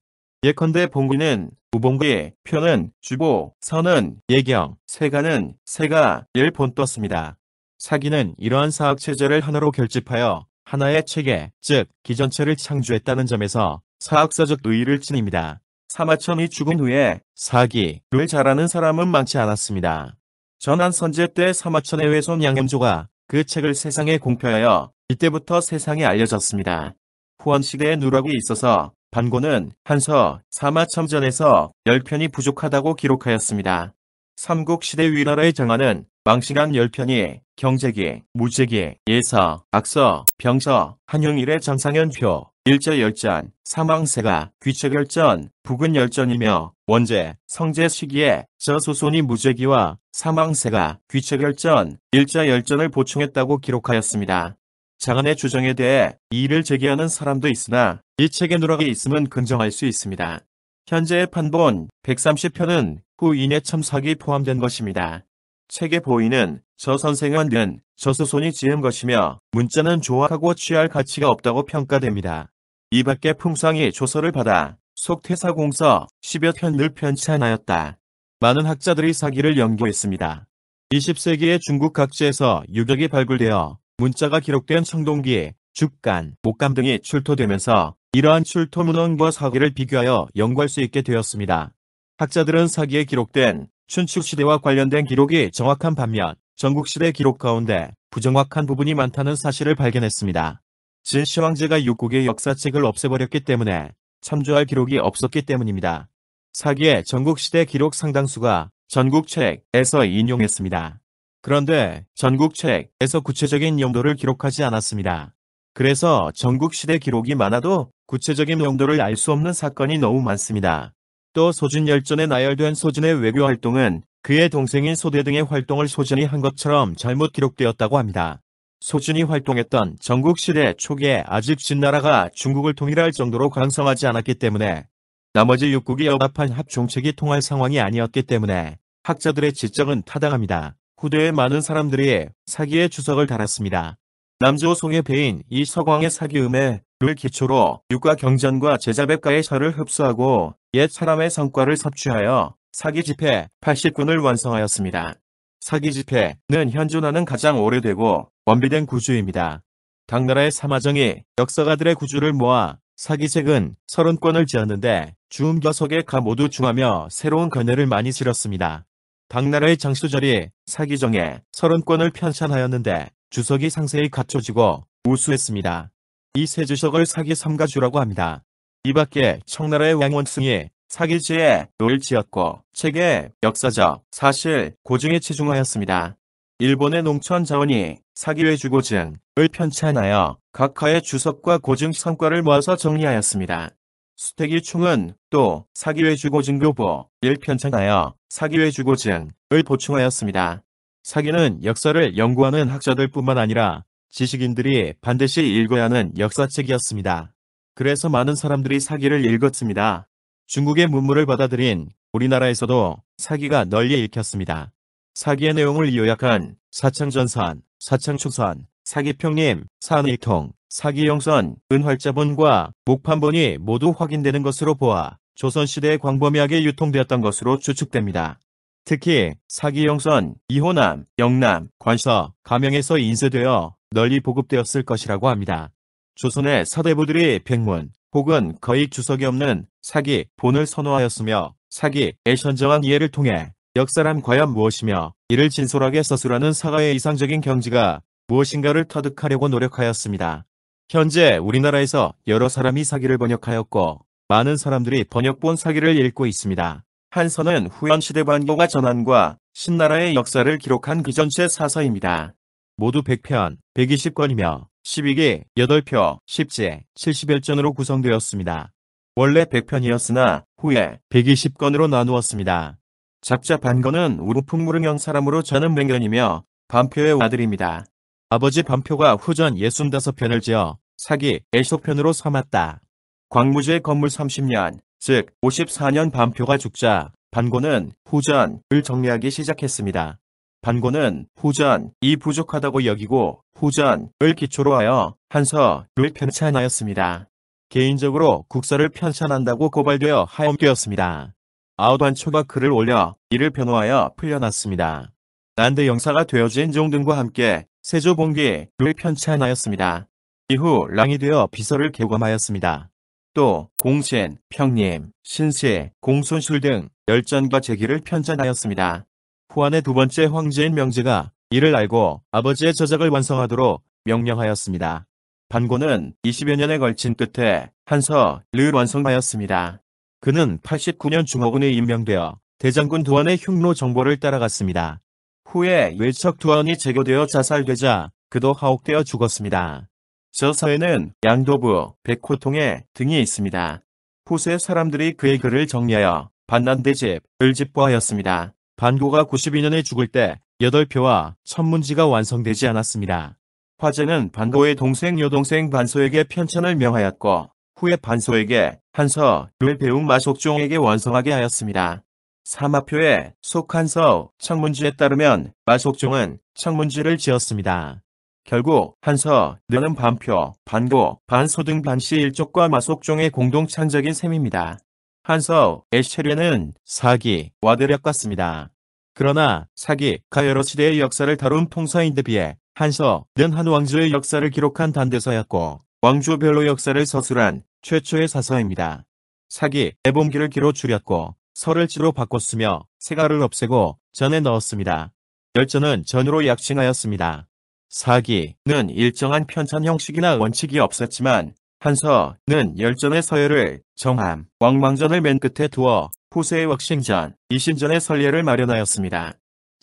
S1: 예컨대 봉기는 우봉기, 표는 주보, 서는 예경, 세가는 세가를 본떴습니다. 사기는 이러한 사학체제를 하나로 결집하여 하나의 체계, 즉 기전체를 창조했다는 점에서 사학사적 의의를 지닙니다. 사마천이 죽은 후에 사기를 잘하는 사람은 많지 않았습니다. 전한 선제 때 사마천의 외손 양염조가 그 책을 세상에 공표하여 이때부터 세상에 알려졌습니다. 후원시대에 누락이 있어서 반고는 한서 사마첨전에서 10편이 부족하다고 기록하였습니다. 삼국시대 위나라의 정하는 망신한 10편이 경제기, 무제기, 예서, 악서, 병서, 한흉일의 장상현표, 일제열전, 사망세가, 귀책열전, 북은열전이며 원제, 성제 시기에 저소손이 무제기와 사망세가, 귀책열전, 일자열전을 보충했다고 기록하였습니다. 장안의 주장에 대해 이의를 제기하는 사람도 있으나 이 책에 누락이 있음은 긍정할 수 있습니다. 현재의 판본 130편은 후인의 첨삭이 포함된 것입니다. 책의 보이는 저 선생은 는 저소손이 지은 것이며 문자는 조악하고 취할 가치가 없다고 평가됩니다. 이 밖에 풍상이 조서를 받아 속퇴사공서 10여 편을 편찬하였다. 많은 학자들이 사기를 연구했습니다. 20세기에 중국 각지에서 유격이 발굴되어 문자가 기록된 청동기, 죽간, 목감 등이 출토되면서 이러한 출토 문헌과 사기를 비교하여 연구할 수 있게 되었습니다. 학자들은 사기에 기록된 춘추시대와 관련된 기록이 정확한 반면 전국시대 기록 가운데 부정확한 부분이 많다는 사실을 발견했습니다. 진시황제가 육국의 역사책을 없애버렸기 때문에 참조할 기록이 없었기 때문입니다. 사기의 전국시대 기록 상당수가 전국책에서 인용했습니다. 그런데 전국책에서 구체적인 용도를 기록하지 않았습니다. 그래서 전국시대 기록이 많아도 구체적인 용도를 알 수 없는 사건이 너무 많습니다. 또 소진열전에 나열된 소진의 외교 활동은 그의 동생인 소대 등의 활동을 소진이 한 것처럼 잘못 기록되었다고 합니다. 소진이 활동했던 전국시대 초기에 아직 진나라가 중국을 통일할 정도로 강성하지 않았기 때문에 나머지 육국이 연합한 합종책이 통할 상황이 아니었기 때문에 학자들의 지적은 타당합니다. 후대에 많은 사람들이 사기의 주석을 달았습니다. 남조 송의 배인 이 서광의 사기음해를 기초로 육가 경전과 제자백가의 설을 흡수하고 옛 사람의 성과를 섭취하여 사기지폐 80군을 완성하였습니다. 사기지폐는 현존하는 가장 오래되고 원비된 구주입니다. 당나라의 사마정이 역사가들의 구주를 모아 사기책은 30권을 지었는데 주음겨석에 가 모두 중하며 새로운 견해를 많이 실었습니다. 당나라의 장수절이 사기정에 30권을 편찬하였는데 주석이 상세히 갖춰지고 우수했습니다. 이 세 주석을 사기 삼가주라고 합니다. 이 밖에 청나라의 양원승이 사기지에 을 지었고 책의 역사적, 사실, 고증에 치중하였습니다. 일본의 농촌자원이 사기외주고증을 편찬하여 각하의 주석과 고증 성과를 모아서 정리하였습니다. 수택이충은 또 사기외주고증교보를 편찬하여 사기외주고증을 보충하였습니다. 사기는 역사를 연구하는 학자들뿐만 아니라 지식인들이 반드시 읽어야 하는 역사책이었습니다. 그래서 많은 사람들이 사기를 읽었습니다. 중국의 문물을 받아들인 우리나라에서도 사기가 널리 읽혔습니다. 사기의 내용을 요약한 사창전선, 사창축선, 사기평림, 사내통, 사기영선, 은활자본과 목판본이 모두 확인되는 것으로 보아 조선시대에 광범위하게 유통되었던 것으로 추측됩니다. 특히 사기영선, 이호남, 영남, 관서, 가명에서 인쇄되어 널리 보급되었을 것이라고 합니다. 조선의 사대부들이 백문 혹은 거의 주석이 없는 사기 본을 선호하였으며 사기의 선정한 이해를 통해 역사란 과연 무엇이며 이를 진솔하게 서술하는 사가의 이상적인 경지가 무엇인가를 터득하려고 노력하였습니다. 현재 우리나라에서 여러 사람이 사기를 번역하였고 많은 사람들이 번역본 사기를 읽고 있습니다. 한서는 후현시대 반고가 전환과 신나라의 역사를 기록한 그 전체 사서입니다. 모두 100편, 120권이며 12기, 8표, 10제, 70열전으로 구성되었습니다. 원래 100편이었으나 후에 120권으로 나누었습니다. 작자 반고는 우루풍무릉형 사람으로 저는 맹견이며 반표의 아들입니다. 아버지 반표가 후전 65편을 지어 사기 애소편으로 삼았다. 광무제 건물 30년, 즉 54년 반표가 죽자 반고는 후전을 정리하기 시작했습니다. 반고는 후전이 부족하다고 여기고 후전을 기초로 하여 한서를 편찬하였습니다. 개인적으로 국서를 편찬한다고 고발되어 하염되었습니다. 아우단초가 글을 올려 이를 변호하여 풀려났습니다. 난대 영사가 되어진 종등과 함께 세조봉기를 편찬하였습니다. 이후 랑이 되어 비서를 개검하였습니다. 또 공신, 평림, 신시, 공손술 등 열전과 제기를 편찬하였습니다. 후한의 두 번째 황제인 명제가 이를 알고 아버지의 저작을 완성하도록 명령하였습니다. 반고는 20여 년에 걸친 끝에 한서를 완성하였습니다. 그는 89년 중허군에 임명되어 대장군 두원의 흉노 정보를 따라갔습니다. 후에 외척 두원이 제거되어 자살되자 그도 하옥되어 죽었습니다. 저 서에는 양도부, 백호통의 등이 있습니다. 후세 사람들이 그의 글을 정리하여 반난대집을 집보하였습니다. 반고가 92년에 죽을 때 8표와 천문지가 완성되지 않았습니다. 화제는 반고의 동생 여동생 반소에게 편찬을 명하였고 후에 반소에게 한서를 배운 마속종에게 완성하게 하였습니다. 사마표에 속한서 청문지에 따르면 마속종은 청문지를 지었습니다. 결국 한서는 반표, 반고, 반소 등 반씨 일족과 마속종의 공동 창작인 셈입니다. 한서의 체례는 사기, 와대력 같습니다. 그러나 사기가 여러 시대의 역사를 다룬 통서인데 비해 한서는 한 왕조의 역사를 기록한 단대서였고 왕조별로 역사를 서술한 최초의 사서입니다. 사기, 애봄기를 기로 줄였고 서를 지로 바꿨으며 세가를 없애고 전에 넣었습니다. 열전은 전으로 약칭하였습니다. 사기는 일정한 편찬 형식이나 원칙이 없었지만 한서는 열전의 서열을 정함, 왕망전을 맨 끝에 두어 후세의 왁싱전, 이신전의 선례를 마련하였습니다.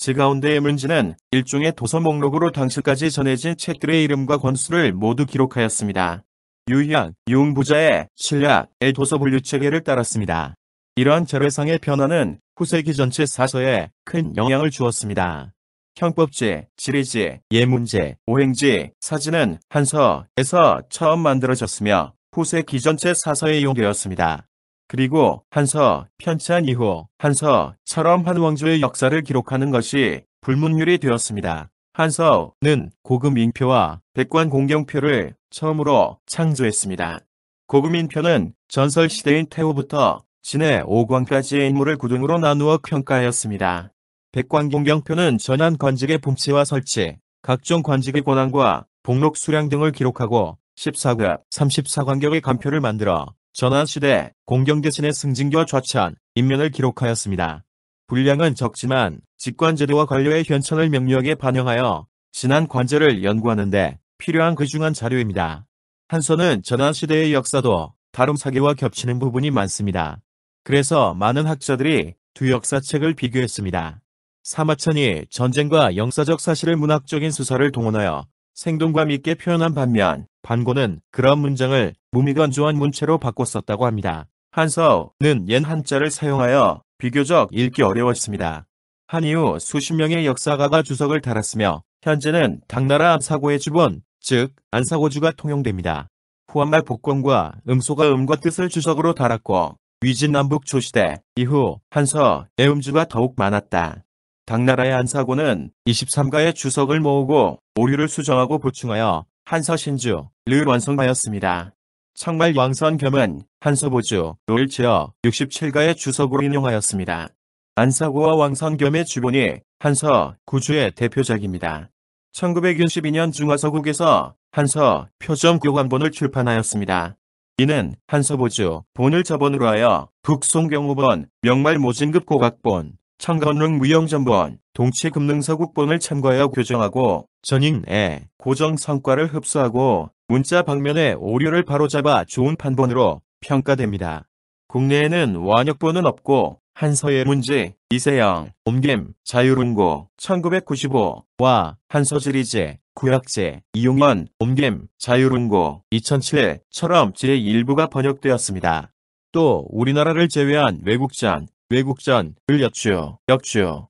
S1: 그 가운데의 문지는 일종의 도서 목록으로 당시까지 전해진 책들의 이름과 권수를 모두 기록하였습니다. 유희양, 유흥부자의 신략의 도서 분류 체계를 따랐습니다. 이러한 절회상의 변화는 후세기 전체 사서에 큰 영향을 주었습니다. 형법지, 지리지, 예문지, 오행지, 사지는 한서에서 처음 만들어졌으며 후세기 전체 사서에 이용되었습니다. 그리고 한서, 편찬 이후 한서처럼 한 왕조의 역사를 기록하는 것이 불문율이 되었습니다. 한서는 고금인표와 백관공경표를 처음으로 창조했습니다. 고금인표는 전설시대인 태후부터 진해 오광까지의 인물을 구등으로 나누어 평가하였습니다. 백관공경표는 전한 관직의 품치와 설치, 각종 관직의 권한과 복록 수량 등을 기록하고 14급, 34관격의 간표를 만들어 전환시대 공경대신의 승진과 좌천, 인면을 기록하였습니다. 분량은 적지만 직관제도와 관료의 현천을 명료하게 반영하여 지난 관제를 연구하는 데 필요한 귀중한 자료입니다. 한서는 전환시대의 역사도 다름 사기와 겹치는 부분이 많습니다. 그래서 많은 학자들이 두 역사책을 비교했습니다. 사마천이 전쟁과 역사적 사실을 문학적인 수사를 동원하여 생동감 있게 표현한 반면 반고는 그런 문장을 무미건조한 문체로 바꿔 썼다고 합니다. 한서는 옛 한자를 사용하여 비교적 읽기 어려웠습니다. 한 이후 수십 명의 역사가가 주석을 달았으며 현재는 당나라 안사고의 주본, 즉 안사고주가 통용됩니다. 후한말 복권과 음소가 음과 뜻을 주석으로 달았고 위진남북 조시대 이후 한서의 음주가 더욱 많았다. 당나라의 안사고는 23가의 주석을 모으고 오류를 수정하고 보충하여 한서신주를 완성하였습니다. 청말 왕선겸은 한서보주를 지어 67가의 주석으로 인용하였습니다. 안사고와 왕선겸의 주본이 한서 구주의 대표작입니다. 1962년 중화서국에서 한서 표점 교관본을 출판하였습니다. 이는 한서보주 본을 저본으로 하여 북송경호본, 명말모진급 고각본, 청건릉 무영전본, 동치금능서국본을 참고하여 교정하고 전인의 고정 성과를 흡수하고 문자 방면의 오류를 바로잡아 좋은 판본으로 평가됩니다. 국내에는 완역본은 없고 한서의 문지, 이세영, 옴김, 자유run고 1995와 한서지리제, 구약제, 이용원, 옴김, 자유run고 2007처럼 제1부가 번역되었습니다. 또 우리나라를 제외한 외국전을 역주,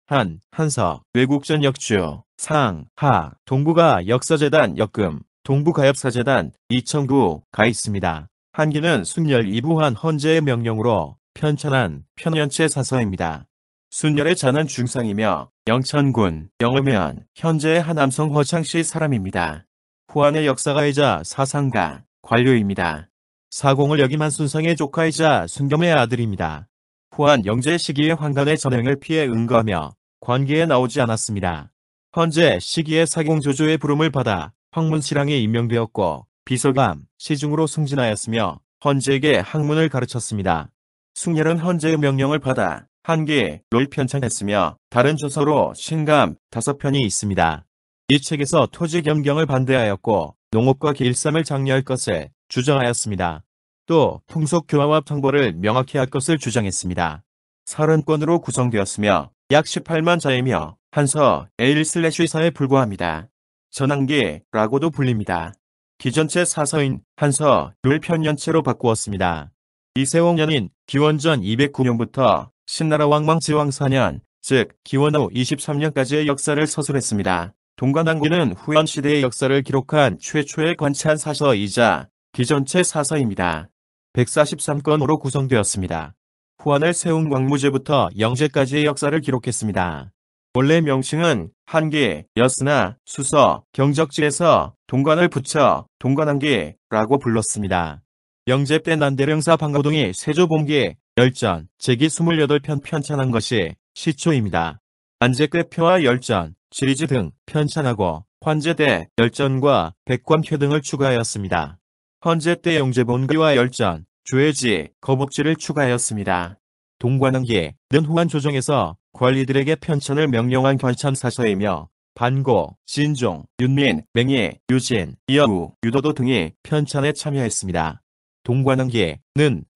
S1: 한서, 외국전 역주, 상, 하, 동북아 역사재단 역금, 동북가협사재단 2009가 있습니다. 한기는 순열 이부한 헌재의 명령으로 편찬한 편연체 사서입니다. 순열의 자는 중상이며 영천군, 영음현, 현재의 하남성 허창시 사람입니다. 후한의 역사가이자 사상가, 관료입니다. 사공을 역임한 순상의 조카이자 순겸의 아들입니다. 후한 영제 시기의 환관의 전행을 피해 응거하며 관계에 나오지 않았습니다. 헌재 시기의 사공조조의 부름을 받아 황문시랑에 임명되었고 비서감, 시중으로 승진하였으며 헌재에게 학문을 가르쳤습니다. 숭열은 헌재의 명령을 받아 한기를 편찬했으며 다른 저서로 신감 5편이 있습니다. 이 책에서 토지 겸경을 반대하였고 농업과 길쌈을 장려할 것을 주장하였습니다. 또 풍속 교화와 정보를 명확히 할 것을 주장했습니다. 30권으로 구성되었으며 약 18만 자이며 한서 A1/2사에 불과합니다. 전한기라고도 불립니다. 기전체 사서인 한서를 편연체로 바꾸었습니다. 이세홍 년인 기원전 209년부터 신나라 왕망지왕 4년, 즉 기원 후 23년까지의 역사를 서술했습니다. 동관한기는 후현 시대의 역사를 기록한 최초의 관찬 사서이자 기전체 사서입니다. 143권으로 구성되었습니다. 후한을 세운 광무제부터 영제까지의 역사를 기록했습니다. 원래 명칭은 한기였으나 수서, 경적지에서 동관을 붙여 동관한기라고 불렀습니다. 영제 때 난대령사 방고동이 세조봉기, 열전, 제기 28편 편찬한 것이 시초입니다. 안제꾀표와 열전, 지리지 등 편찬하고 환제대 열전과 백관표 등을 추가하였습니다. 헌제 때 영제본기와 열전, 조회지, 거북지를 추가하였습니다. 동관왕기는 후한 조정에서 관리들에게 편찬을 명령한 편찬사서이며 반고, 진종, 윤민, 맹희, 유진, 이여우, 유도도 등이 편찬에 참여했습니다. 동관왕기는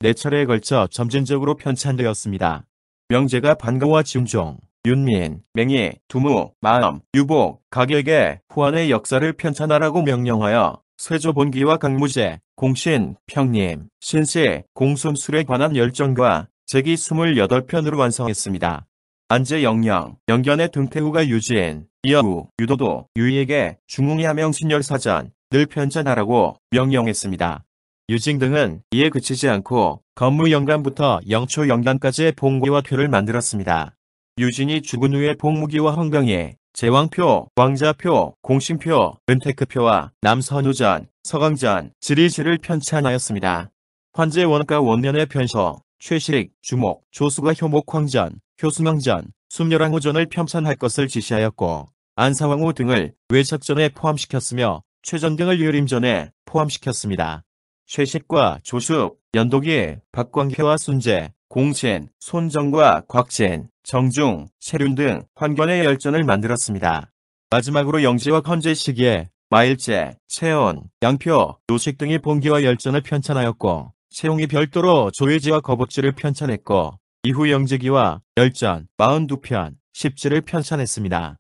S1: 4차례에 걸쳐 점진적으로 편찬되었습니다. 명제가 반고와 진종, 윤민, 맹희, 두무, 마음, 유복, 각에게 후한의 역사를 편찬하라고 명령하여 세조본기와 강무제, 공신, 평림, 신시, 공순술에 관한 열전과 제기 28편으로 완성했습니다. 안제영령, 영견의 등태후가 유진, 이여우, 유도도, 유희에게 중웅야명신열사전을 편찬하라고 명령했습니다. 유징 등은 이에 그치지 않고 건무영감부터 영초영감까지의 봉고와 표를 만들었습니다. 유진이 죽은 후에 봉무기와 헌병이 제왕표, 왕자표, 공신표, 은테크표와 남선우전, 서강전, 지리지를 편찬하였습니다. 환제 원가 원년의 편서, 최식, 주목, 조수가 효목황전, 효순왕전, 숭열왕후전을 편찬할 것을 지시하였고 안사왕후 등을 외척전에 포함시켰으며 최전 등을 유림전에 포함시켰습니다. 최식과 조숙, 연독이 박광회와 순재, 공신, 손정과 곽진, 정중, 세륜 등 환견의 열전을 만들었습니다. 마지막으로 영지와 헌제 시기에 마일제, 채온, 양표, 노식 등이 봉기와 열전을 편찬하였고 채용이 별도로 조회지와 거북지를 편찬했고 이후 영제기와 열전 42편, 10지를 편찬했습니다.